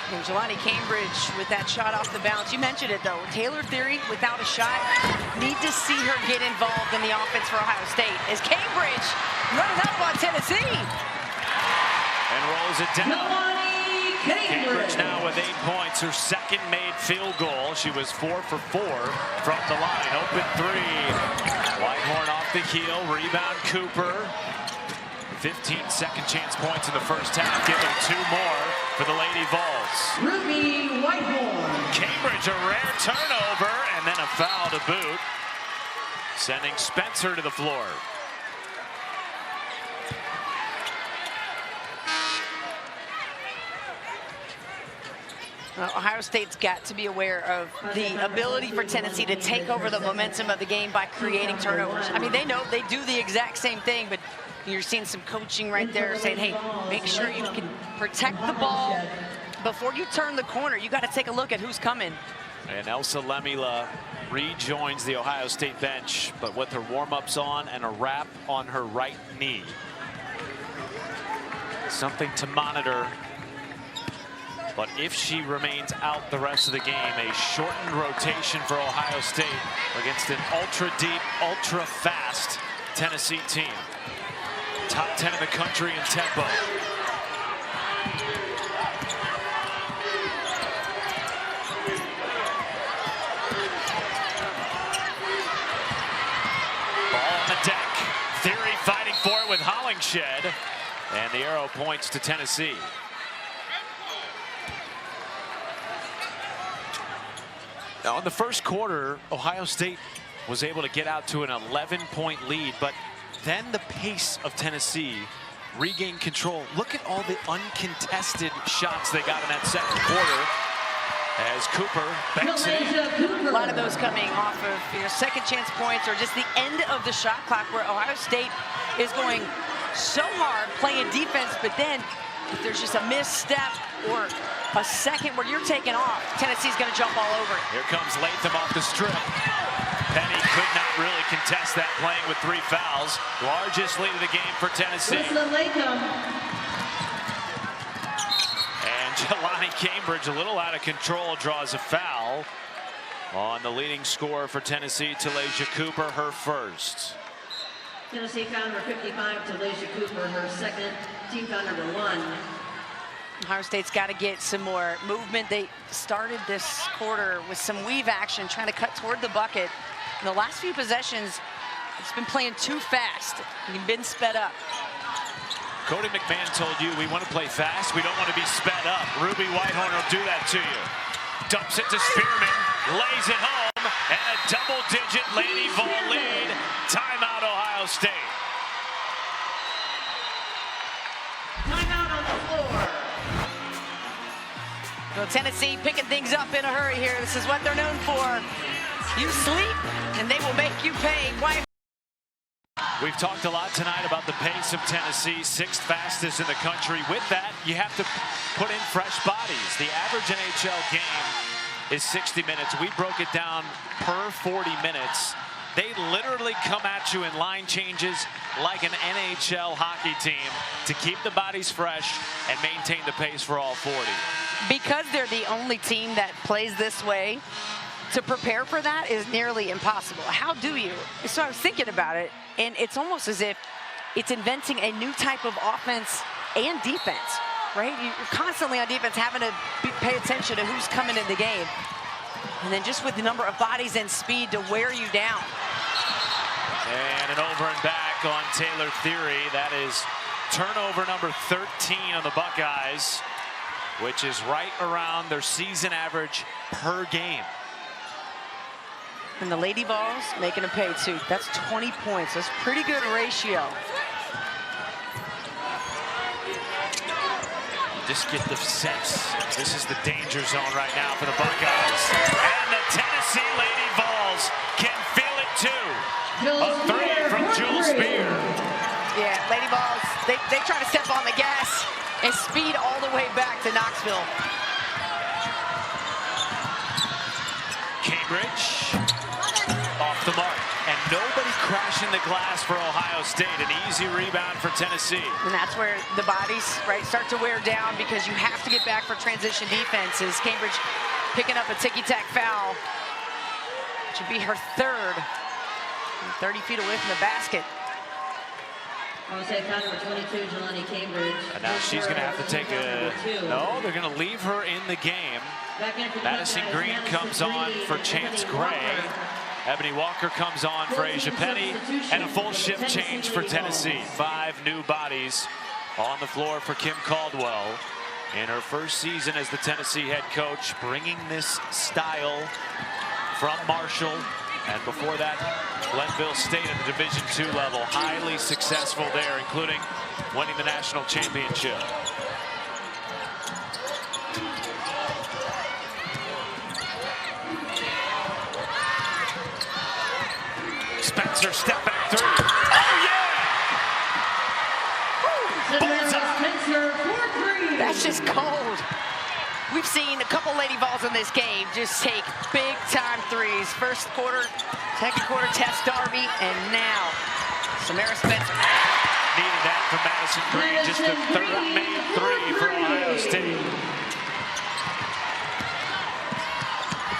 Speaker 2: And Jelani Cambridge with that shot off the bounce. You mentioned it, though. Taylor Theory without a shot. Need to see her get involved in the offense for Ohio State. As Cambridge running up on Tennessee.
Speaker 1: And rolls it down. Cambridge now with 8 points, her second made field goal. She was 4 for 4 from the line. Open 3. Whitehorn off the heel. Rebound Cooper. 15 second chance points in the first half. Give them 2 more for the Lady Vols.
Speaker 3: Ruby Whitehorn.
Speaker 1: Cambridge, a rare turnover, and then a foul to boot, sending Spencer to the floor.
Speaker 2: Ohio State's got to be aware of the ability for Tennessee to take over the momentum of the game by creating turnovers. I mean, they know they do the exact same thing, but you're seeing some coaching right there saying, hey, make sure you can protect the ball before you turn the corner. You got to take a look at who's coming.
Speaker 1: And Elsa Lemila rejoins the Ohio State bench, but with her warm-ups on and a wrap on her right knee. Something to monitor. But if she remains out the rest of the game, a shortened rotation for Ohio State against an ultra-deep, ultra-fast Tennessee team. Top 10 in the country in tempo. Ball on the deck. Theory fighting for it with Hollingshed. And the arrow points to Tennessee. Now, in the first quarter, Ohio State was able to get out to an 11-point lead, but then the pace of Tennessee regained control. Look at all the uncontested shots they got in that second quarter as Cooper banks it in.
Speaker 2: A lot of those coming off of second chance points or just the end of the shot clock where Ohio State is going so hard playing defense, but then if there's just a misstep or a second where you're taking off, Tennessee's going to jump all over it.
Speaker 1: Here comes Latham off the strip. Penny could not really contest that, playing with 3 fouls. Largest lead of the game for Tennessee. And Jelani Cambridge, a little out of control, draws a foul on the leading scorer for Tennessee, Talaysia Cooper, her first.
Speaker 3: Tennessee foul number 55, Talaysia Cooper, her second. Team foul number 1.
Speaker 2: Ohio State's got to get some more movement. They started this quarter with some weave action, trying to cut toward the bucket. In the last few possessions, it's been playing too fast. You've been sped up.
Speaker 1: Cody McMahon told you we want to play fast. We don't want to be sped up. Ruby Whitehorn will do that to you. Dumps it to Spearman, lays it home, and a double-digit Lady Vol lead. Timeout, Ohio State.
Speaker 3: Timeout on the floor.
Speaker 2: Well, Tennessee picking things up in a hurry here. This is what they're known for. You sleep, and they will make you pay.
Speaker 1: We've talked a lot tonight about the pace of Tennessee, 6th fastest in the country. With that, you have to put in fresh bodies. The average NHL game is 60 minutes. We broke it down per 40 minutes. They literally come at you in line changes like an NHL hockey team to keep the bodies fresh and maintain the pace for all 40.
Speaker 2: Because they're the only team that plays this way, to prepare for that is nearly impossible. How do you? So I was thinking about it, and it's almost as if it's inventing a new type of offense and defense, right? You're constantly on defense having to pay attention to who's coming in the game. And then just with the number of bodies and speed to wear you down.
Speaker 1: And an over and back on Taylor Theory. That is turnover number 13 on the Buckeyes, which is right around their season average per game.
Speaker 2: And the Lady Vols making a pay too. That's 20 points. That's pretty good ratio.
Speaker 1: Just get the sense this is the danger zone right now for the Buckeyes. And the Tennessee Lady Vols can feel it too. A 3 from Jules Spear.
Speaker 2: Yeah, Lady Vols, they try to step on the gas and speed all the way back to Knoxville.
Speaker 1: Cambridge off the mark. And nobody crashing the glass for Ohio State. An easy rebound for Tennessee.
Speaker 2: And that's where the bodies, right, start to wear down because you have to get back for transition defenses. Cambridge picking up a ticky-tack foul. Should be her 3rd. 30 feet away from the basket.
Speaker 3: Ohio State foul number 22, Jelani Cambridge.
Speaker 1: And now she's going to have to take a... No, they're going to leave her in the game. Madison Green comes on for Chance Gray. Ebony Walker comes on for Asia Penny, and a full shift change for Tennessee. 5 new bodies on the floor for Kim Caldwell in her first season as the Tennessee head coach, bringing this style from Marshall, and before that, Glenville State at the Division II level. Highly successful there, including winning the national championship. Spencer step back 3. Oh yeah! Bullseye.
Speaker 2: That's just cold. We've seen a couple Lady Vols in this game just take big time threes. First quarter, second quarter, Tess Darby, and now Samara Spencer.
Speaker 1: Needed that from Madison Green. Just the 3rd made 3 for Ohio State.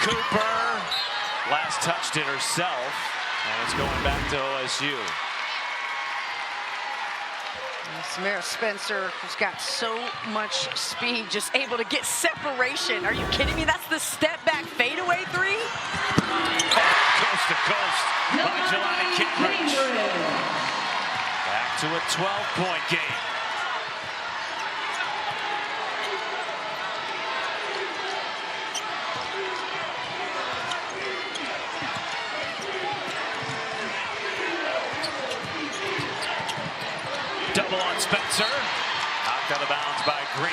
Speaker 1: Cooper last touched it herself. And it's going back to OSU.
Speaker 2: Samara Spencer, who's got so much speed, just able to get separation. Are you kidding me? That's the step back fadeaway 3?
Speaker 1: Coast to coast by Jelani Cambridge. Back to a 12-point game. Double on Spencer. Knocked out of bounds by Green.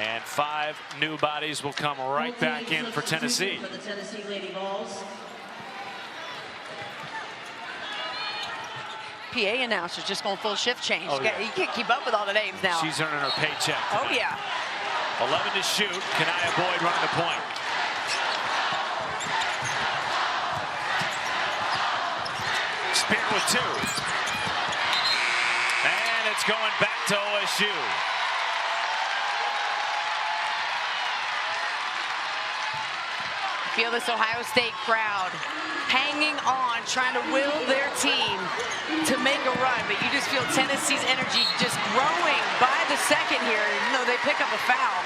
Speaker 1: And 5 new bodies will come right back in for Tennessee.
Speaker 3: For the Tennessee Lady Vols.
Speaker 2: PA announcers just going full shift change.
Speaker 1: Oh, yeah.
Speaker 2: You can't keep up with all the names now.
Speaker 1: She's earning her paycheck tonight.
Speaker 2: Oh, yeah.
Speaker 1: 11 to shoot. Kanaya Boyd running the point. Spear with 2. And it's going back to OSU.
Speaker 2: Feel this Ohio State crowd hanging on, trying to will their team to make a run. But you just feel Tennessee's energy just growing by the second here, even though they pick up a foul.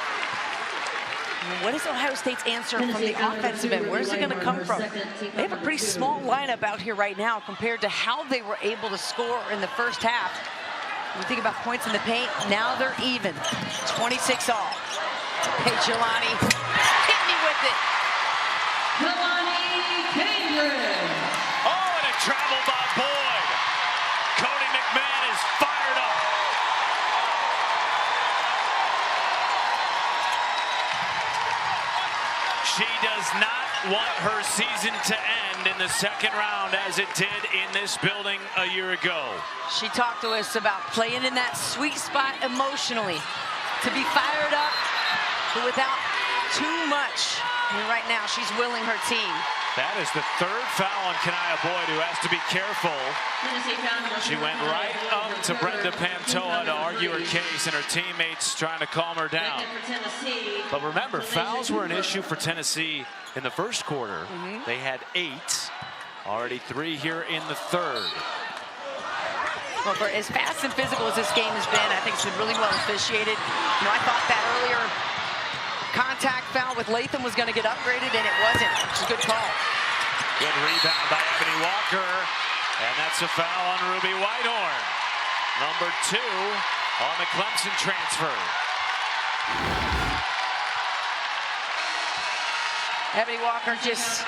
Speaker 2: What is Ohio State's answer from the offensive end? Where's it going to come from? They have a pretty small lineup out here right now compared to how they were able to score in the first half. When you think about points in the paint, now they're even. 26 all. Hey, Jelani, hit me with it.
Speaker 3: Jelani Cambridge.
Speaker 1: Oh, and a travel by Boyd. Cody McMahon is fired up. She does not want her season to end in the second round as it did in this building a year ago.
Speaker 2: She talked to us about playing in that sweet spot emotionally, to be fired up, but without too much. And right now, she's willing her team.
Speaker 1: That is the third foul on Kanaya Boyd, who has to be careful. She went right up to Brenda Pantoa to argue her case, and her teammates trying to calm her down. But remember, fouls were an issue for Tennessee in the first quarter. They had 8, already 3 here in the third.
Speaker 2: Well, for as fast and physical as this game has been, I think it's been really well officiated. You know, I thought that earlier contact foul with Latham was going to get upgraded, and it wasn't. It's a good call.
Speaker 1: Good rebound by Ebony Walker, and that's a foul on Ruby Whitehorn. Number 2 on the Clemson transfer.
Speaker 2: Ebony Walker, just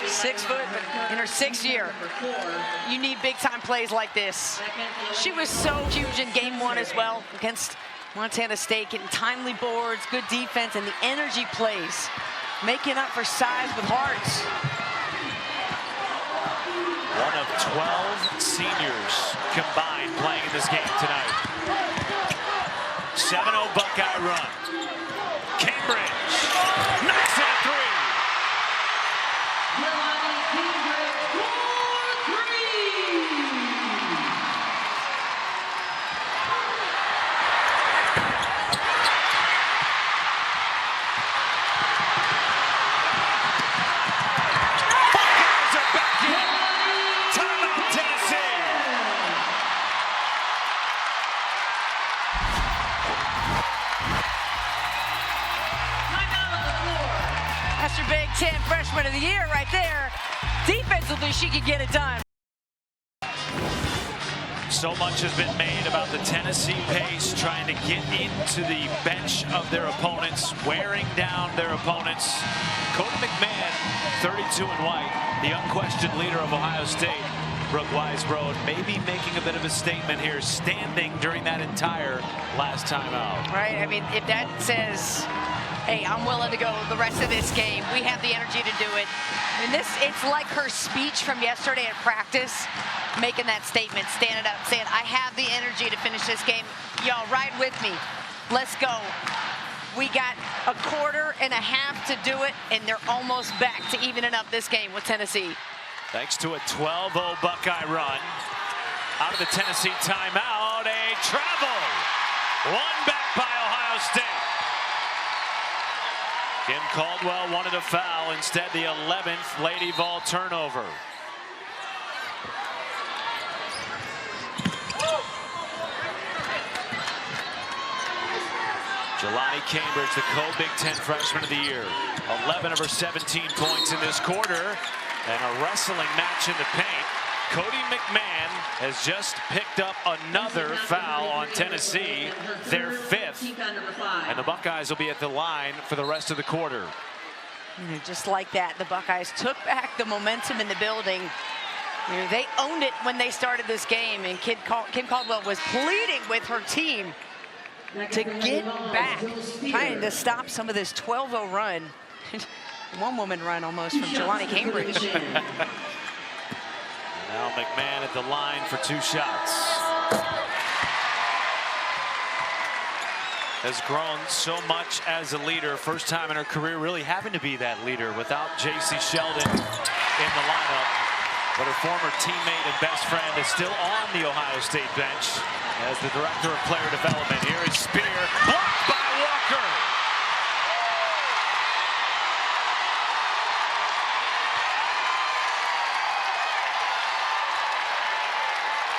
Speaker 2: 6 foot, but in her 6th year, you need big-time plays like this. She was so huge in game 1 as well against Montana State, getting timely boards, good defense, and the energy plays, making up for size with hearts.
Speaker 1: One of 12 seniors combined playing in this game tonight. 7-0 Buckeye run. Cambridge knocks in a 3.
Speaker 2: That's your Big Ten Freshman of the Year right there. Defensively, she could get it done.
Speaker 1: So much has been made about the Tennessee pace, trying to get into the bench of their opponents, wearing down their opponents. Cody McMahon, 32 in white, the unquestioned leader of Ohio State. Brooke Weisbrod maybe making a bit of a statement here, standing during that entire last time out.
Speaker 2: Right, I mean, if that says, hey, I'm willing to go the rest of this game, we have the energy to do it. I mean, it's like her speech from yesterday at practice, making that statement, standing up, saying, I have the energy to finish this game. Y'all, ride with me. Let's go. We got a quarter and a half to do it, and they're almost back to evening up this game with Tennessee.
Speaker 1: Thanks to a 12-0 Buckeye run. Out of the Tennessee timeout, a travel. One back by Ohio State. Kim Caldwell wanted a foul, instead the 11th Lady Vol turnover. Jelani Cambridge, the co-Big Ten Freshman of the Year. 11 of her 17 points in this quarter. And a wrestling match in the paint. Cody McMahon has just picked up another foul on Tennessee, their 5th. And the Buckeyes will be at the line for the rest of the quarter.
Speaker 2: Just like that, the Buckeyes took back the momentum in the building. You know, they owned it when they started this game, and Kim Caldwell was pleading with her team to get back, trying to stop some of this 12-0 run. One-woman run almost from Jelani Cambridge.
Speaker 1: Now McMahon at the line for 2 shots. Has grown so much as a leader. First time in her career really having to be that leader without J.C. Sheldon in the lineup. But her former teammate and best friend is still on the Ohio State bench as the director of player development. Here is Spear, blocked by Walker.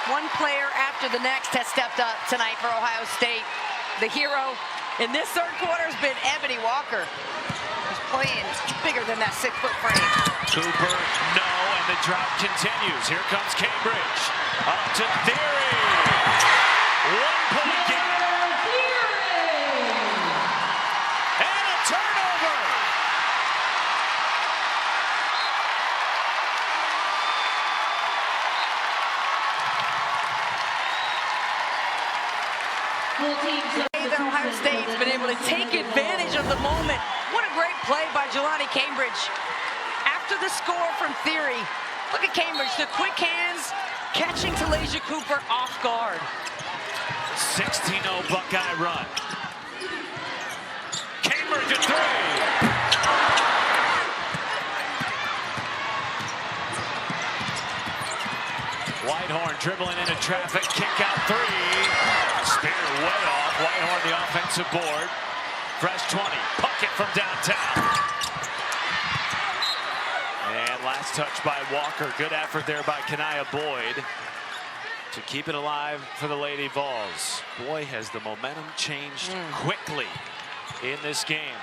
Speaker 2: One player after the next has stepped up tonight for Ohio State. The hero in this third quarter has been Ebony Walker. He's playing bigger than that 6-foot frame.
Speaker 1: Cooper, no, and the drought continues. Here comes Cambridge. Up to Theory. 1-point game. And a turnover.
Speaker 2: Ohio State's been able to take advantage of the moment. What a great play by Jelani Cambridge. Cambridge. After the score from Theory, look at Cambridge, the quick hands, catching Talaysia Cooper off guard.
Speaker 1: 16-0 Buckeye run. Cambridge at 3. Whitehorn dribbling into traffic, kick out 3. Spear way off. Whitehorn the offensive board. Fresh 20, bucket from downtown. And last touch by Walker. Good effort there by Kanaya Boyd to keep it alive for the Lady Vols. Boy, has the momentum changed quickly in this game.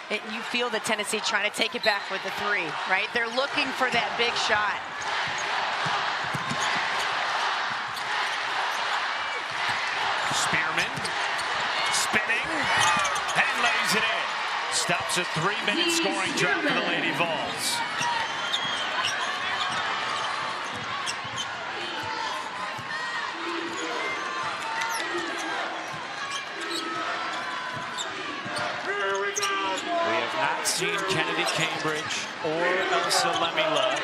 Speaker 2: You feel that Tennessee trying to take it back with the 3, right? They're looking for that big shot.
Speaker 1: Spearman spinning and lays it in. Stops a 3-minute scoring drought for the Lady Vols. We have not seen Kennedy Cambridge or Elsa Lemila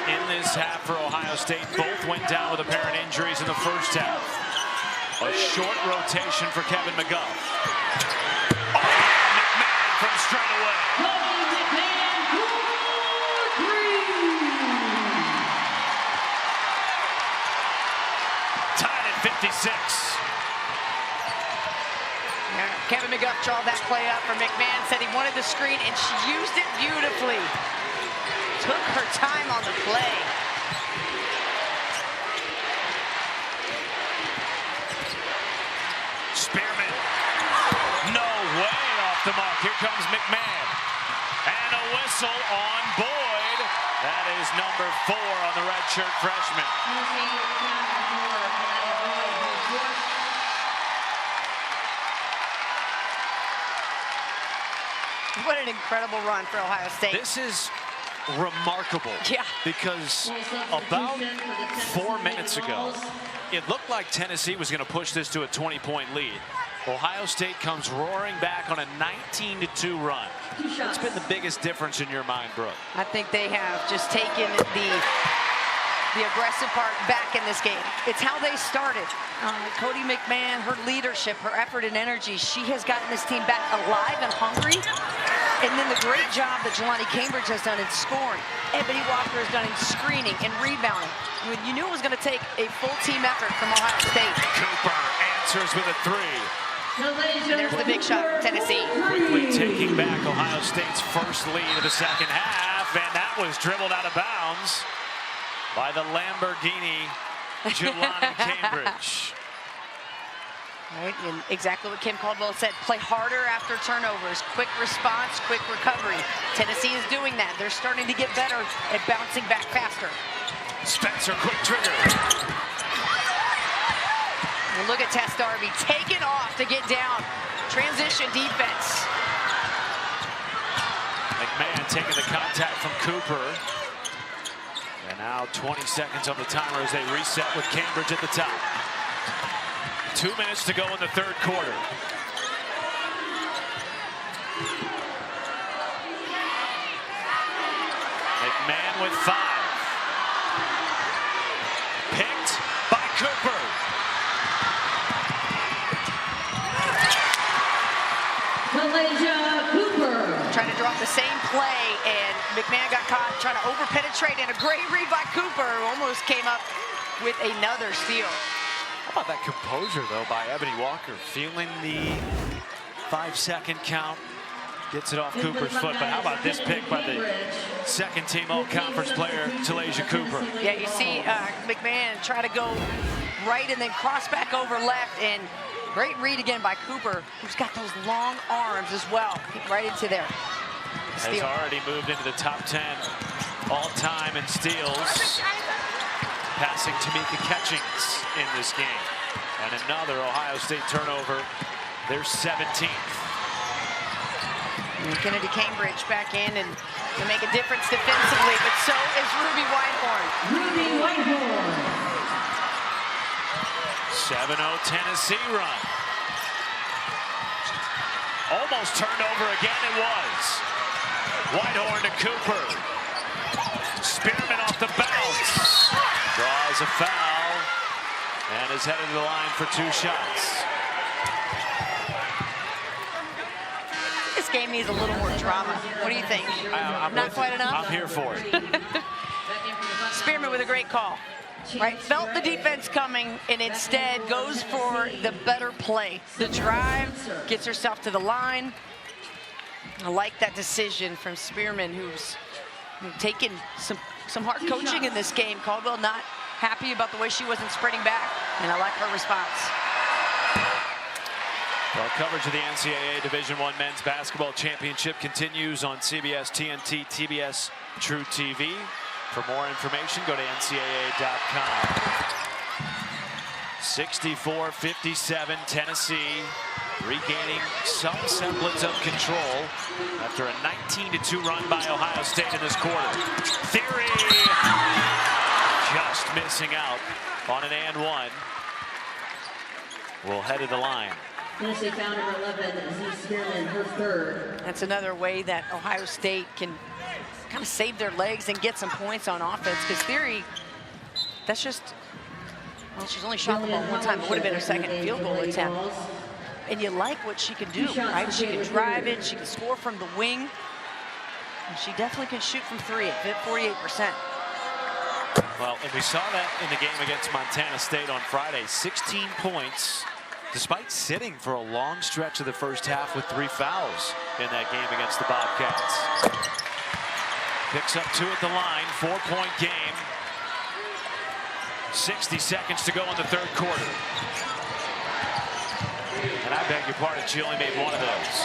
Speaker 1: in this half for Ohio State. Both went down with apparent injuries in the first half. A short rotation for Kevin McGuff. Oh, McMahon from straight away. Tied at 56.
Speaker 2: Yeah, Kevin McGuff drawed that play up for McMahon, said he wanted the screen, and she used it beautifully. Took her time on the play.
Speaker 1: Spearman. No way off the mark. Here comes McMahon. And a whistle on Boyd. That is number 4 on the redshirt freshman.
Speaker 2: What an incredible run for Ohio State.
Speaker 1: This is remarkable.
Speaker 2: Yeah.
Speaker 1: Because about 4 minutes ago, it looked like Tennessee was going to push this to a 20-point lead. Ohio State comes roaring back on a 19-2 run. What's been the biggest difference in your mind, Brooke?
Speaker 2: I think they have just taken the aggressive part back in this game. It's how they started. Cody McMahon, her leadership, her effort and energy, she has gotten this team back alive and hungry. And then the great job that Jelani Cambridge has done in scoring. Ebony Walker has done in screening and rebounding. When you knew it was going to take a full team effort from Ohio State.
Speaker 1: Cooper answers with a 3.
Speaker 2: There's the big shot from Tennessee.
Speaker 1: Quickly taking back Ohio State's first lead of the second half, and that was dribbled out of bounds by the Lamborghini Jelani Cambridge.
Speaker 2: Right, and exactly what Kim Caldwell said, play harder after turnovers, quick response, quick recovery. Tennessee is doing that. They're starting to get better at bouncing back faster.
Speaker 1: Spencer, quick trigger.
Speaker 2: And look at Tess Darby taking off to get down. Transition defense.
Speaker 1: McMahon taking the contact from Cooper. And now 20 seconds on the timer as they reset with Cambridge at the top. 2 minutes to go in the third quarter. McMahon with 5. Picked by Cooper.
Speaker 3: Talaysia Cooper.
Speaker 2: Trying to drop the same play, and McMahon got caught trying to over-penetrate, and a great read by Cooper, who almost came up with another steal.
Speaker 1: How about that composure, though, by Ebony Walker? Feeling the 5-second count. Gets it off Cooper's foot, but how about this pick by the second-team all-conference player, Talaysia Cooper?
Speaker 2: Yeah, you see McMahon try to go right and then cross back over left, and great read again by Cooper, who's got those long arms as well. Right into there.
Speaker 1: Has
Speaker 2: Steal.
Speaker 1: already moved into the top 10 all-time in steals. Passing Tamika Catchings in this game. And another Ohio State turnover, their 17th.
Speaker 2: And Kennedy Cambridge back in and to make a difference defensively, but so is Ruby Whitehorn.
Speaker 3: Ruby Whitehorn.
Speaker 1: 7-0 Tennessee run. Almost turned over again, it was. Whitehorn to Cooper. Spearman off the bounce. Draws a foul and is headed to the line for 2 shots.
Speaker 2: This game needs a little more drama. What do you think? Not quite enough?
Speaker 1: I'm here for it.
Speaker 2: Spearman with a great call. Right, felt the defense coming and instead goes for the better play. The drive, gets herself to the line. I like that decision from Spearman, who's taken some hard coaching in this game. Caldwell not happy about the way she wasn't spreading back, and I like her response.
Speaker 1: Well, coverage of the NCAA Division I Men's Basketball Championship continues on CBS, TNT, TBS, True TV. For more information, go to ncaa.com. 64-57, Tennessee regaining some semblance of control after a 19-2 run by Ohio State in this quarter. Theory just missing out on an and one. Will head to the line.
Speaker 3: Tennessee foul number 11, Z. Spearman, her third.
Speaker 2: That's another way that Ohio State can kind of save their legs and get some points on offense, because Theory, that's just, well, she's only shot the ball one time. It would have been her second field goal attempt. And you like what she can do, right? She can drive it, she can score from the wing, and she definitely can shoot from 3 at 48%.
Speaker 1: Well, and we saw that in the game against Montana State on Friday. 16 points, despite sitting for a long stretch of the first half with 3 fouls in that game against the Bobcats. Picks up 2 at the line, 4-point game. 60 seconds to go in the third quarter. And I beg your pardon, she only made 1 of those.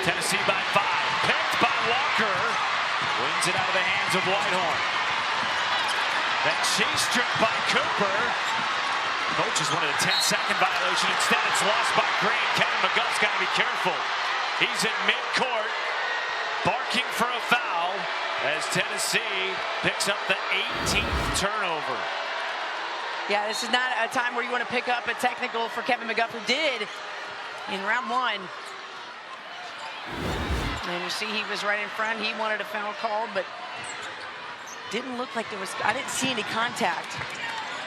Speaker 1: Tennessee by 5, picked by Walker. Wins it out of the hands of Whitehorn. Then she's stripped by Cooper. Coaches wanted a 10-second violation. Instead, it's lost by Green. Kevin McGuff's got to be careful. He's at midcourt, barking for a foul as Tennessee picks up the 18th turnover.
Speaker 2: Yeah, this is not a time where you want to pick up a technical for Kevin McGuff, who did in round 1. And you see he was right in front. He wanted a foul called, but didn't look like there was, I didn't see any contact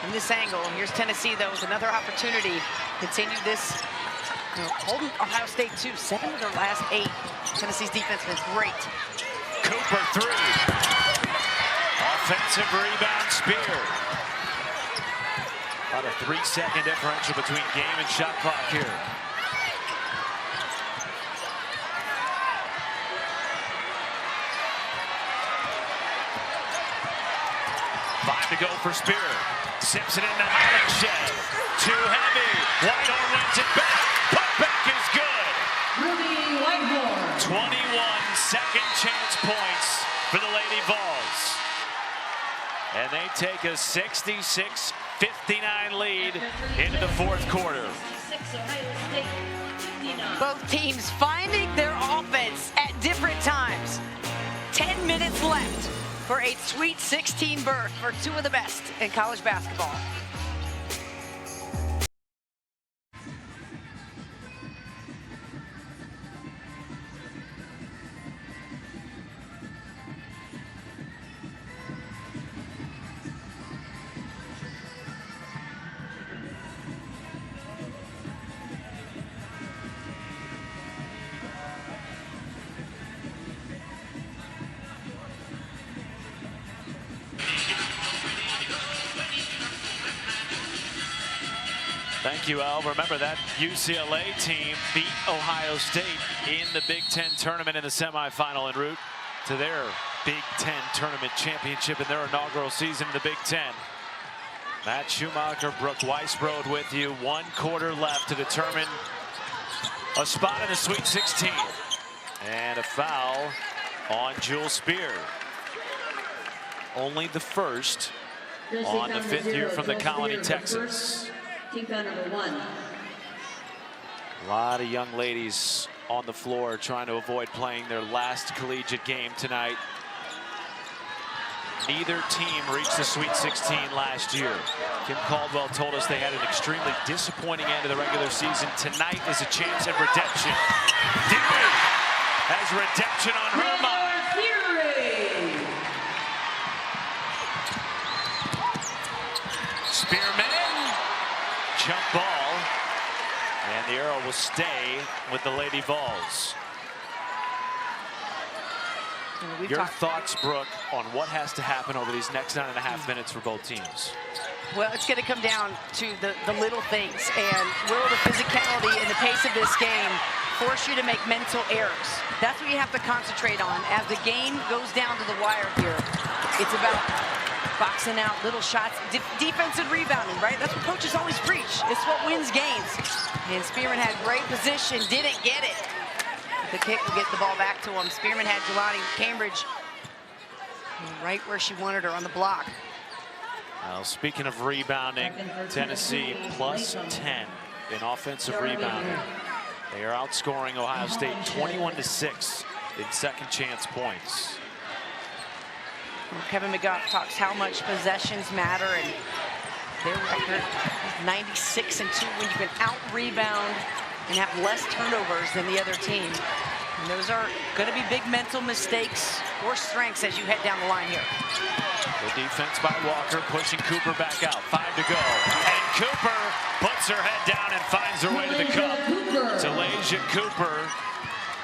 Speaker 2: in this angle. Here's Tennessee, though, with another opportunity to continue this. Holding Ohio State to 7 of their last 8. Tennessee's defense has been great.
Speaker 1: Cooper 3. Offensive rebound, Spear. About a 3-second differential between game and shot clock here. Five to go for Spear. Simpson into Hollingshed. Too heavy. Whitehorn wins it back. Putback is good.
Speaker 3: Ruby Whitehorn.
Speaker 1: 21 second chance points for the Lady Vols. And they take a 66-59 lead into the fourth quarter.
Speaker 2: Both teams finding their offense at different times. 10 minutes left for a Sweet 16 berth for 2 of the best in college basketball.
Speaker 1: Thank you, Al. Remember that UCLA team beat Ohio State in the Big Ten tournament in the semifinal en route to their Big Ten tournament championship in their inaugural season in the Big Ten. Matt Schumacher, Brooke Weisbrod with you. 1 quarter left to determine a spot in the Sweet 16. And a foul on Jewel Spear. Only the first on the 5th year from the Colony, Texas.
Speaker 3: Team foul number 1.
Speaker 1: A lot of young ladies on the floor trying to avoid playing their last collegiate game tonight. Neither team reached the Sweet 16 last year. Kim Caldwell told us they had an extremely disappointing end of the regular season. Tonight is a chance at redemption. Dewey has redemption on her mind. Spearman, jump ball, and the arrow will stay with the Lady Vols. Your thoughts, Brooke, on what has to happen over these next 9.5 minutes for both teams?
Speaker 2: Well, it's going to come down to the little things, and will the physicality and the pace of this game force you to make mental errors? That's what you have to concentrate on as the game goes down to the wire here. It's about boxing out little shots, defensive rebounding, right? That's what coaches always preach. It's what wins games. And Spearman had great position, didn't get it. The kick will get the ball back to him. Spearman had Jelani Cambridge right where she wanted her on the block.
Speaker 1: Well, speaking of rebounding, Tennessee plus 10 in offensive rebounding. They are outscoring Ohio State 21-6 in second chance points.
Speaker 2: Kevin McGuff talks how much possessions matter, and their record 96-2 when you can out-rebound and have less turnovers than the other team. And those are going to be big mental mistakes or strengths as you head down the line here.
Speaker 1: The defense by Walker pushing Cooper back out. 5 to go. And Cooper puts her head down and finds her way to the cup. Talasia Cooper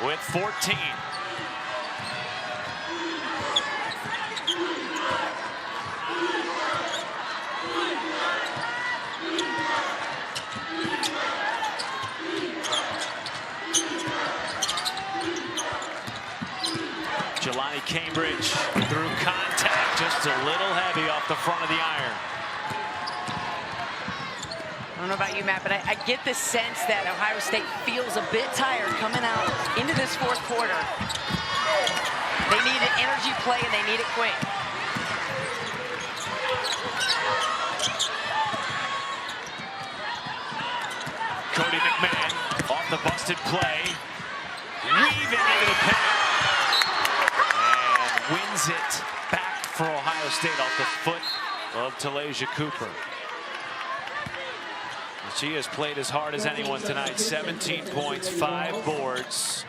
Speaker 1: with 14. Jelani Cambridge through contact, just a little heavy off the front of the iron.
Speaker 2: I don't know about you, Matt, but I get the sense that Ohio State feels a bit tired coming out into this fourth quarter. They need an energy play, and they need it quick.
Speaker 1: Cody McMahon off the busted play, weaving into the paint. Wins it back for Ohio State off the foot of Talasia Cooper. She has played as hard as anyone tonight. 17 points, 5 boards.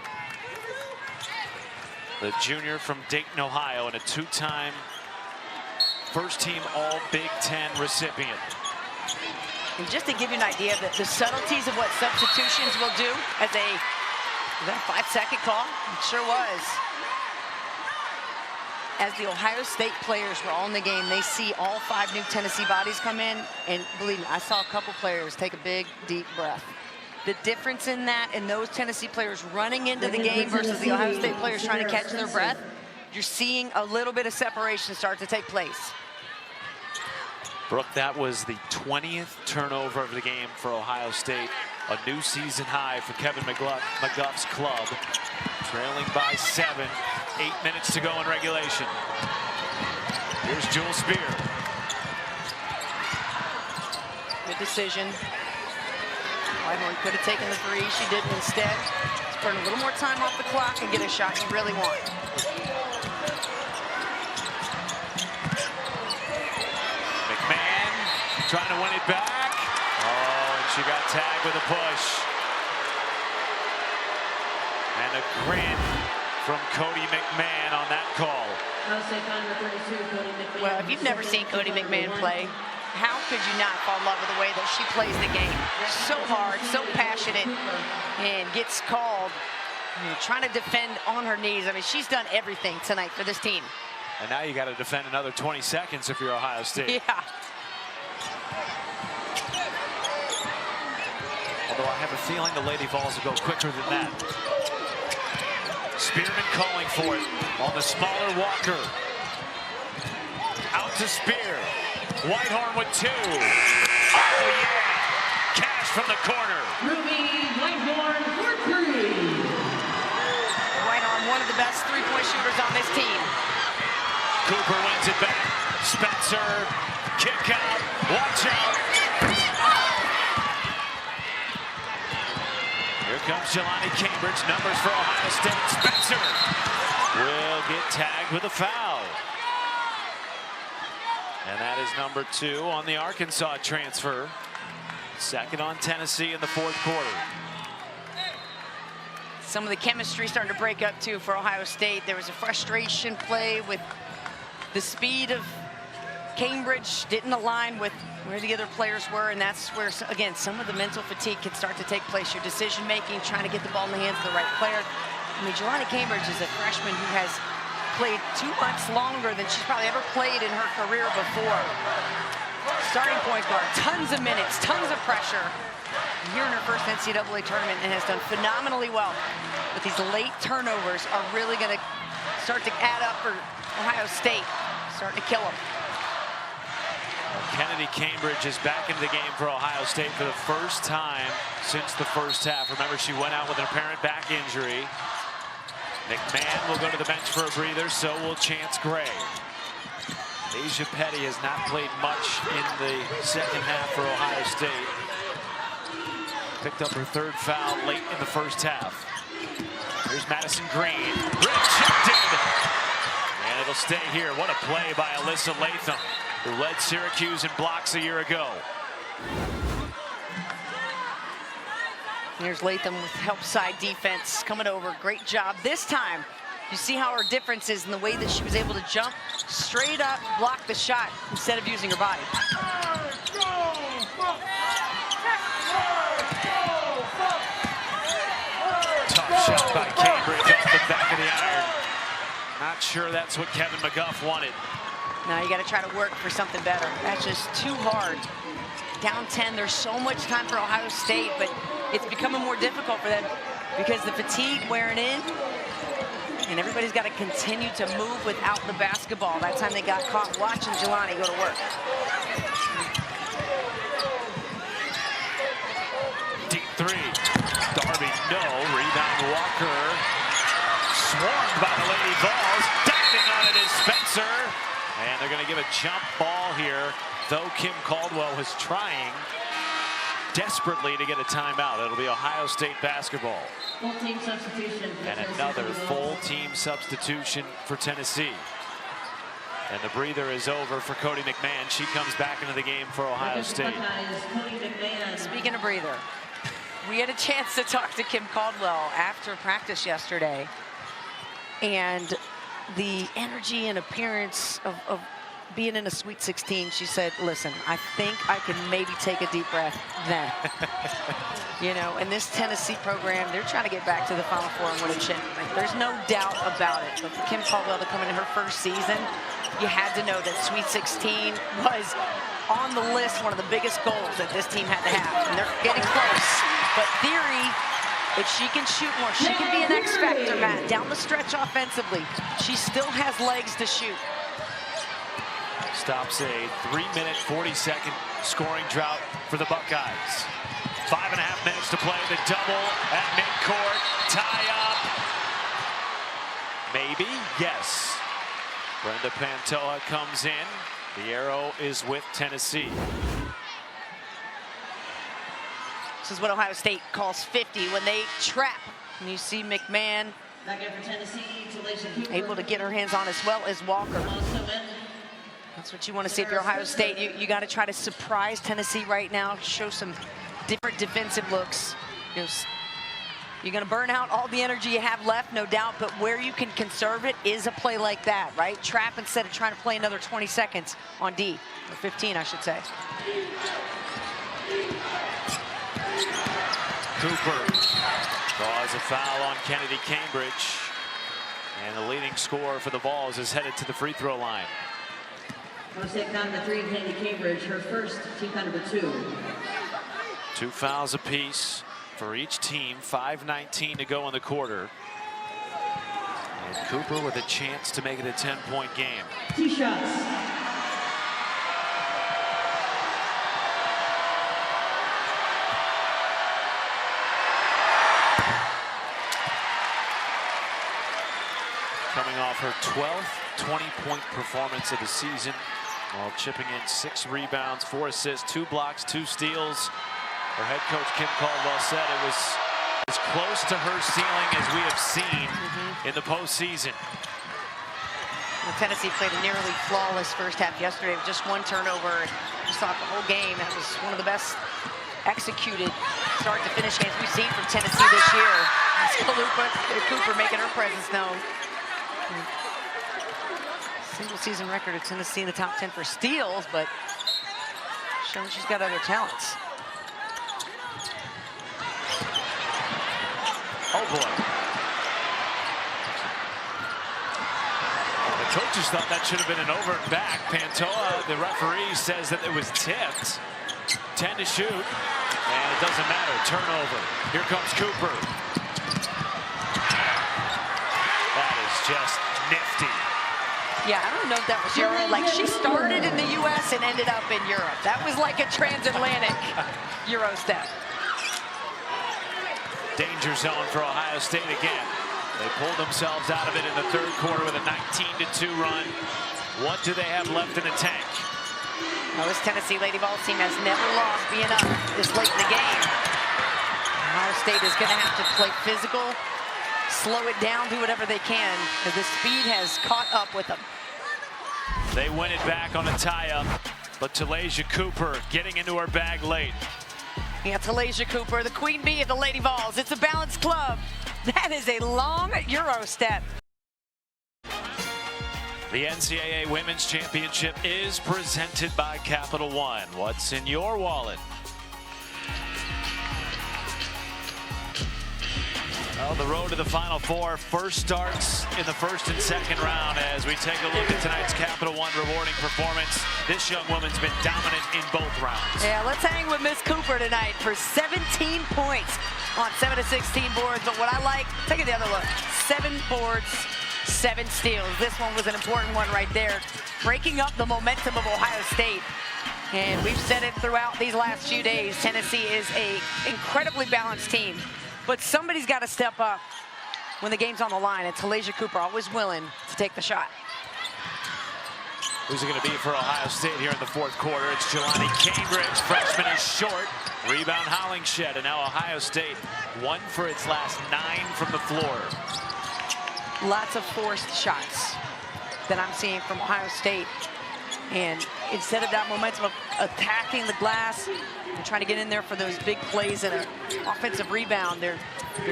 Speaker 1: The junior from Dayton, Ohio, and a 2-time first-team All-Big Ten recipient.
Speaker 2: And just to give you an idea of the subtleties of what substitutions will do as a, was that a 5-second call? It sure was. As the Ohio State players were all in the game, they see all 5 new Tennessee bodies come in, and believe me, I saw a couple players take a big, deep breath. The difference in that and those Tennessee players running into the game versus the Ohio State players trying to catch their breath, you're seeing a little bit of separation start to take place.
Speaker 1: Brooke, that was the 20th turnover of the game for Ohio State. A new season high for Kevin McGuff's club. Trailing by 7. 8 minutes to go in regulation. Here's Jewel Spear.
Speaker 2: Good decision. Whitehorn could have taken the 3. She didn't instead. Let's burn a little more time off the clock and get a shot you really want.
Speaker 1: McMahon trying to win it back. Oh, and she got tagged with a push. And a grin from Cody McMahon on that call.
Speaker 2: Well, if you've never seen Cody McMahon play, how could you not fall in love with the way that she plays the game? So hard, so passionate, and gets called, trying to defend on her knees. I mean, she's done everything tonight for this team.
Speaker 1: And now you got to defend another 20 seconds if you're Ohio State.
Speaker 2: Yeah.
Speaker 1: Although I have a feeling the Lady Vols will go quicker than that. Spearman calling for it on the smaller Walker. Out to Spear. Whitehorn with 2. Oh, yeah. Cash from the corner.
Speaker 3: Whitehorn for 3.
Speaker 2: Whitehorn, one of the best three-point shooters on this team.
Speaker 1: Cooper wins it back. Spencer, kick out. Watch out. Here comes Jelani Cambridge. Numbers for Ohio State. Spencer will get tagged with a foul. And that is number 2 on the Arkansas transfer. Second on Tennessee in the 4th quarter.
Speaker 2: Some of the chemistry starting to break up too for Ohio State. There was a frustration play with the speed of Cambridge didn't align with where the other players were, and that's where, again, some of the mental fatigue can start to take place. Your decision making, trying to get the ball in the hands of the right player. I mean, Jelani Cambridge is a freshman who has played 2 months longer than she's probably ever played in her career before. Starting point guard, tons of minutes, tons of pressure. Here in her first NCAA tournament, and has done phenomenally well. But these late turnovers are really going to start to add up for Ohio State, starting to kill them.
Speaker 1: Kennedy Cambridge is back into the game for Ohio State for the first time since the first half. Remember, she went out with an apparent back injury. McMahon will go to the bench for a breather, so will Chance Gray. Asia Petty has not played much in the second half for Ohio State. Picked up her 3rd foul late in the first half. Here's Madison Green, rejected, and it'll stay here. What a play by Alyssa Latham, who led Syracuse in blocks a year ago.
Speaker 2: Here's Latham with help side defense coming over. Great job this time. You see how her difference is in the way that she was able to jump straight up, block the shot instead of using her body.
Speaker 1: Tough shot by Cambridge off the back of the iron. Not sure that's what Kevin McGuff wanted.
Speaker 2: Now you got to try to work for something better. That's just too hard. Down 10, there's so much time for Ohio State, but it's becoming more difficult for them because the fatigue wearing in, and everybody's got to continue to move without the basketball. That time they got caught watching Jelani go to work.
Speaker 1: Deep 3. Darby, no. Rebound Walker. Swarmed by the Lady Vols. Diving on it is Spencer. And they're going to give a jump ball here, though Kim Caldwell was trying desperately to get a timeout. It'll be Ohio State basketball.
Speaker 3: Full team substitution.
Speaker 1: And another full team substitution for Tennessee. And the breather is over for Cody McMahon. She comes back into the game for Ohio State.
Speaker 2: Speaking of breather, we had a chance to talk to Kim Caldwell after practice yesterday. And the energy and appearance of being in a Sweet 16, she said, listen, I think I can maybe take a deep breath then. You know, and this Tennessee program, they're trying to get back to the Final Four and win a chip. Like, there's no doubt about it. But for Kim Caldwell to come in her first season, you had to know that Sweet 16 was on the list, one of the biggest goals that this team had to have. And they're getting close. But theory, if she can shoot more, she can be an X factor, Matt. Down the stretch offensively, she still has legs to shoot.
Speaker 1: Stops a 3-minute, 40-second scoring drought for the Buckeyes. 5.5 minutes to play. The double at midcourt. Tie up. Maybe? Yes. Brenda Pantoja comes in. The arrow is with Tennessee.
Speaker 2: This is what Ohio State calls 50 when they trap. And you see McMahon able to get her hands on as well as Walker. That's what you want to see if you're Ohio State. You got to try to surprise Tennessee right now, show some different defensive looks. You know, you're going to burn out all the energy you have left, no doubt, but where you can conserve it is a play like that, right? Trap instead of trying to play another 20 seconds on D, or 15, I should say.
Speaker 1: Cooper draws a foul on Kennedy Cambridge. And the leading scorer for the Vols is headed to the free throw line.
Speaker 3: Ohio State found the 3, Kennedy Cambridge, her first, team foul number 2.
Speaker 1: 2 fouls apiece for each team. 5:19 to go in the quarter. And Cooper with a chance to make it a 10-point game.
Speaker 3: 2 shots.
Speaker 1: Coming off her 12th 20-point performance of the season, while chipping in 6 rebounds, 4 assists, 2 blocks, 2 steals. Her head coach Kim Caldwell said it was as close to her ceiling as we have seen in the postseason.
Speaker 2: Tennessee played a nearly flawless first half yesterday with just one turnover. You saw the whole game. That was one of the best executed start to finish games we've seen from Tennessee this year. Cooper making her presence known. Single season record of Tennessee in the top 10 for steals, but showing she's got other talents.
Speaker 1: Oh boy. The coaches thought that should have been an over and back. Pantoja, the referee, says that it was tipped. 10 to shoot, and it doesn't matter. Turnover. Here comes Cooper. That is just nifty.
Speaker 2: Yeah, I don't know if that was Euro. Like, she started in the U.S. and ended up in Europe. That was like a transatlantic Euro step.
Speaker 1: Danger zone for Ohio State again. They pulled themselves out of it in the third quarter with a 19-2 run. What do they have left in the tank?
Speaker 2: Well, this Tennessee Lady Vols team has never lost being up this late in the game. Ohio State is going to have to play physical, slow it down, do whatever they can, because the speed has caught up with them.
Speaker 1: They win it back on a tie-up, but Talaysia Cooper getting into her bag late.
Speaker 2: Yeah, Talaysia Cooper, the queen bee of the Lady Vols. It's a balanced club. That is a long Euro step.
Speaker 1: The NCAA Women's Championship is presented by Capital One. What's in your wallet? Well, the road to the Final Four first starts in the first and second round as we take a look at tonight's Capital One rewarding performance. This young woman's been dominant in both rounds.
Speaker 2: Yeah, let's hang with Miss Cooper tonight for 17 points on 7 of 16 boards. But what I like, take the other look, 7 boards, 7 steals. This one was an important one right there, breaking up the momentum of Ohio State. And we've said it throughout these last few days, Tennessee is an incredibly balanced team. But somebody's got to step up when the game's on the line, and Talaysia Cooper always willing to take the shot.
Speaker 1: Who's it going to be for Ohio State here in the fourth quarter? It's Jelani Cambridge. Freshman is short. Rebound Hollingshed. And now Ohio State 1 for its last 9 from the floor.
Speaker 2: Lots of forced shots that I'm seeing from Ohio State. And instead of that momentum of attacking the glass and trying to get in there for those big plays and an offensive rebound, they're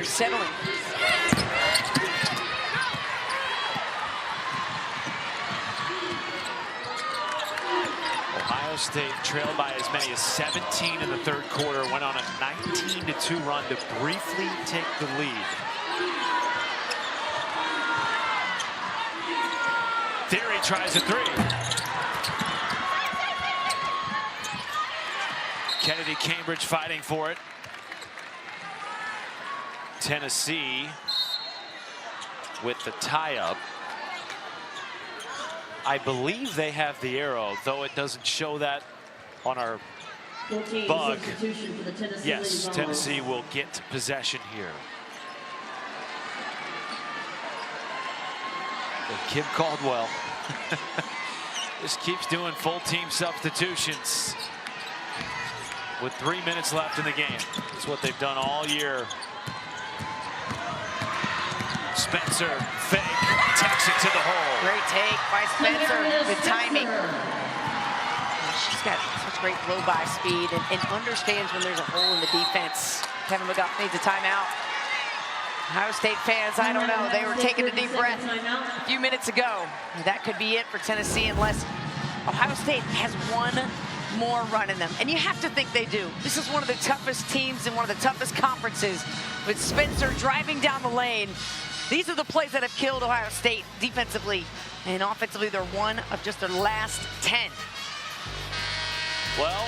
Speaker 2: settling.
Speaker 1: Ohio State trailed by as many as 17 in the third quarter, went on a 19-2 run to briefly take the lead. Theory tries a 3. Kennedy Cambridge fighting for it. Tennessee with the tie-up. I believe they have the arrow, though it doesn't show that on our bug. Yes, Tennessee will get possession here. And Kim Caldwell just keeps doing full team substitutions with 3 minutes left in the game. That's what they've done all year. Spencer, fake, takes it to the hole.
Speaker 2: Great take by Spencer, the timing. She's got such great blow-by speed and understands when there's a hole in the defense. Kevin McGuff needs a timeout. Ohio State fans, I don't know, they were taking a deep breath a few minutes ago. That could be it for Tennessee unless Ohio State has one more run in them. And you have to think they do. This is one of the toughest teams in one of the toughest conferences with Spencer driving down the lane. These are the plays that have killed Ohio State defensively, and offensively they're one of just their last 10.
Speaker 1: Well,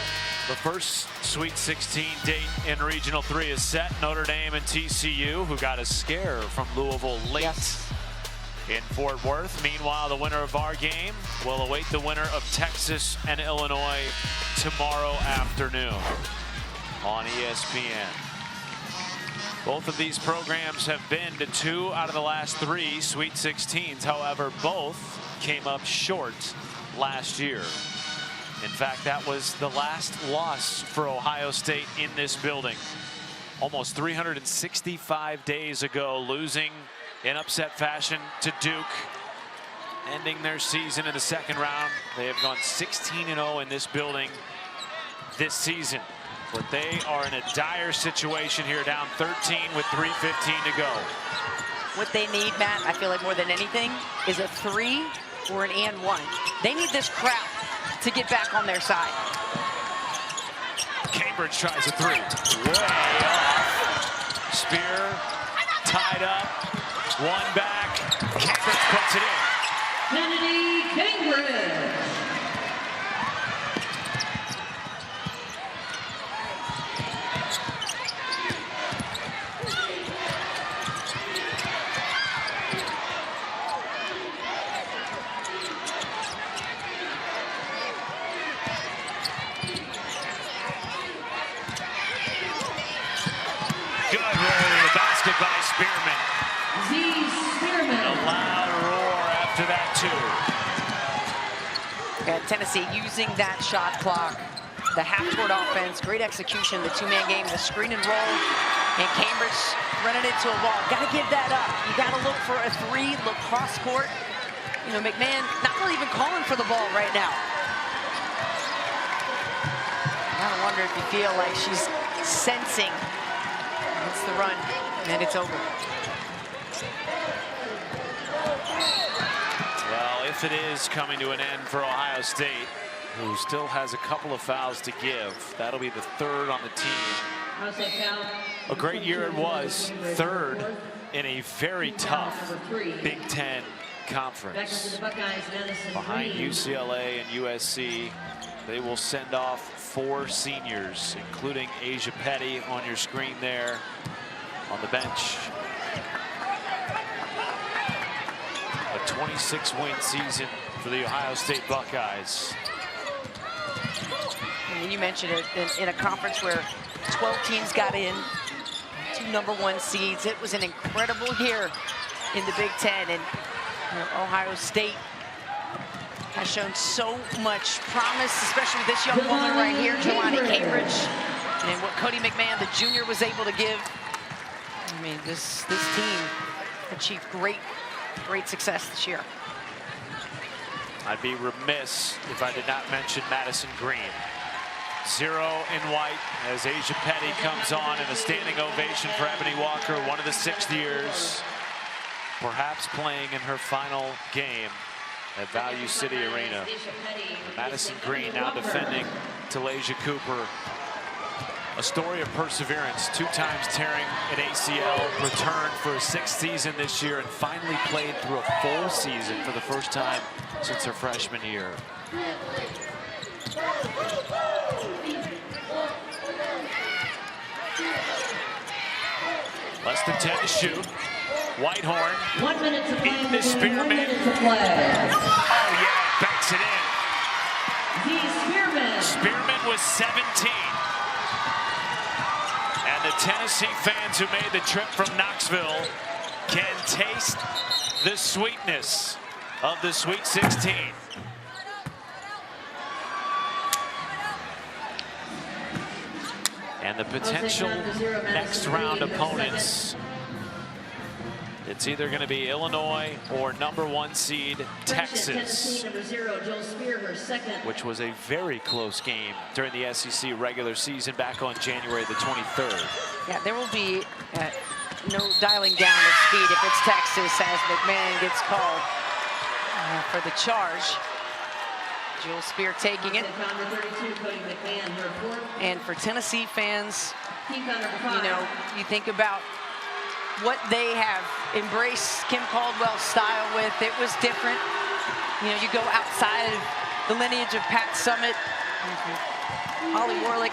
Speaker 1: the first Sweet 16 date in Regional 3 is set. Notre Dame and TCU, who got a scare from Louisville late in Fort Worth. Meanwhile, the winner of our game will await the winner of Texas and Illinois tomorrow afternoon on ESPN. Both of these programs have been to 2 out of the last 3 Sweet 16s. However, both came up short last year. In fact, that was the last loss for Ohio State in this building. Almost 365 days ago, losing in upset fashion to Duke. ending their season in the second round. They have gone 16-0 in this building this season. But they are in a dire situation here, down 13 with 3:15 to go.
Speaker 2: What they need, Matt, I feel like more than anything, is a 3 or an and 1. They need this crowd to get back on their side.
Speaker 1: Cambridge tries a 3. Way off. Spear tied up. One back. Cambridge puts it in.
Speaker 3: Kennedy Cambridge.
Speaker 1: Good roll to the basket by Spearman.
Speaker 3: Spearman.
Speaker 1: A loud roar after that, too.
Speaker 2: And Tennessee using that shot clock, the half-court offense, great execution, the two-man game, the screen and roll, and Cambridge running into a wall. Got to give that up. You got to look for a 3, look cross-court. You know, McMahon not really even calling for the ball right now. I gotta wonder if you feel like she's sensing it's the run, and it's over.
Speaker 1: Well, if it is coming to an end for Ohio State, who still has a couple of fouls to give, that'll be the 3rd on the team. A great year it was, 3rd in a very tough Big Ten conference. Behind UCLA and USC, they will send off 4 seniors, including Asia Petty on your screen there on the bench. A 26-win season for the Ohio State Buckeyes.
Speaker 2: I mean, you mentioned it in a conference where 12 teams got in, 2 #1 seeds. It was an incredible year in the Big Ten, and you know, Ohio State has shown so much promise, especially with this young woman right here, Jelani Cambridge, and what Cody McMahon, the junior, was able to give. I mean, this team achieved great success this year.
Speaker 1: I'd be remiss if I did not mention Madison Green. 0 in white as Asia Petty comes on, and a standing ovation for Ebony Walker, one of the 6th years, perhaps playing in her final game at Value City Arena. Madison Green now defending Talasia Cooper. A story of perseverance, 2 times tearing an ACL, returned for a 6th season this year, and finally played through a full season for the first time since her freshman year. Less than 10 to shoot. Whitehorn
Speaker 3: 1 minute to play.
Speaker 1: into Spearman.
Speaker 3: 1 minute to play.
Speaker 1: Oh yeah, backs it in.
Speaker 3: Spearman.
Speaker 1: Spearman was 17. And the Tennessee fans who made the trip from Knoxville can taste the sweetness of the Sweet 16. And the potential next round opponents, it's either going to be Illinois or #1 seed Texas, which was a very close game during the SEC regular season back on January the 23rd.
Speaker 2: Yeah, there will be no dialing down of speed if it's Texas as McMahon gets called for the charge. Jewel Spear taking it. And for Tennessee fans, you know, you think about what they have embraced Kim Caldwell's style with. It was different. You know, you go outside of the lineage of Pat Summitt, Holly Warlick,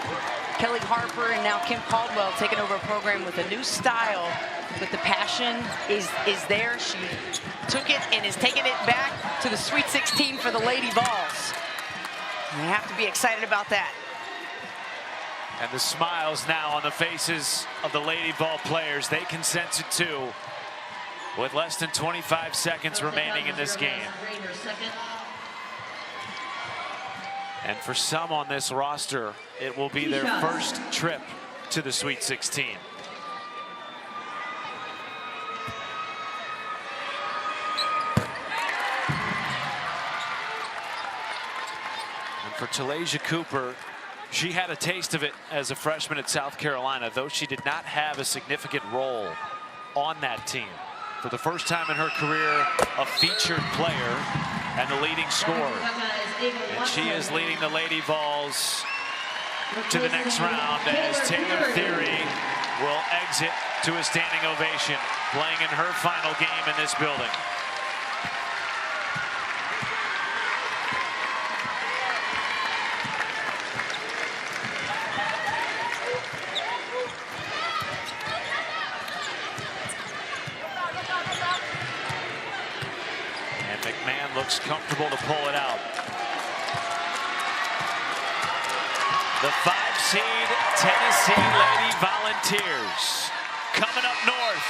Speaker 2: Kelly Harper, and now Kim Caldwell taking over a program with a new style, but the passion is there. She took it and is taking it back to the Sweet 16 for the Lady Vols. You have to be excited about that.
Speaker 1: And the smiles now on the faces of the Lady Vol players. They can sense it too, with less than 25 seconds remaining in this game. And for some on this roster, it will be their first trip to the Sweet 16. for Talaysia Cooper, she had a taste of it as a freshman at South Carolina, though she did not have a significant role on that team. For the first time in her career, a featured player and the leading scorer. And she is leading the Lady Vols to the next round as Taylor Theory will exit to a standing ovation, playing in her final game in this building. And McMahon looks comfortable to pull it out. The 5-seed Tennessee Lady Volunteers coming up north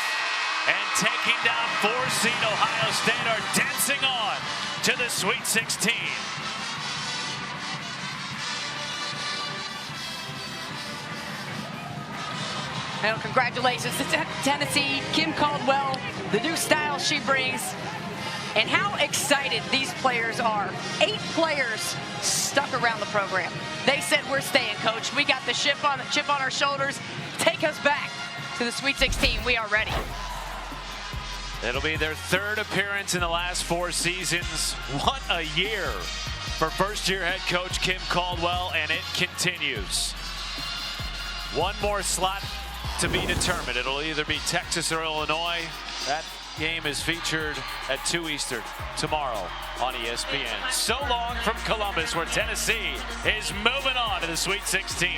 Speaker 1: and taking down 4-seed Ohio State are dancing on to the Sweet 16.
Speaker 2: And congratulations to Tennessee, Kim Caldwell, the new style she brings, and how excited these players are. 8 players stuck around the program. They said, we're staying, coach. We got the chip on our shoulders. Take us back to the Sweet 16. We are ready.
Speaker 1: It'll be their 3rd appearance in the last 4 seasons. What a year for first-year head coach Kim Caldwell, and it continues. One more slot to be determined. It'll either be Texas or Illinois. That game is featured at 2 Eastern tomorrow on ESPN. So long from Columbus, where Tennessee is moving on to the Sweet 16.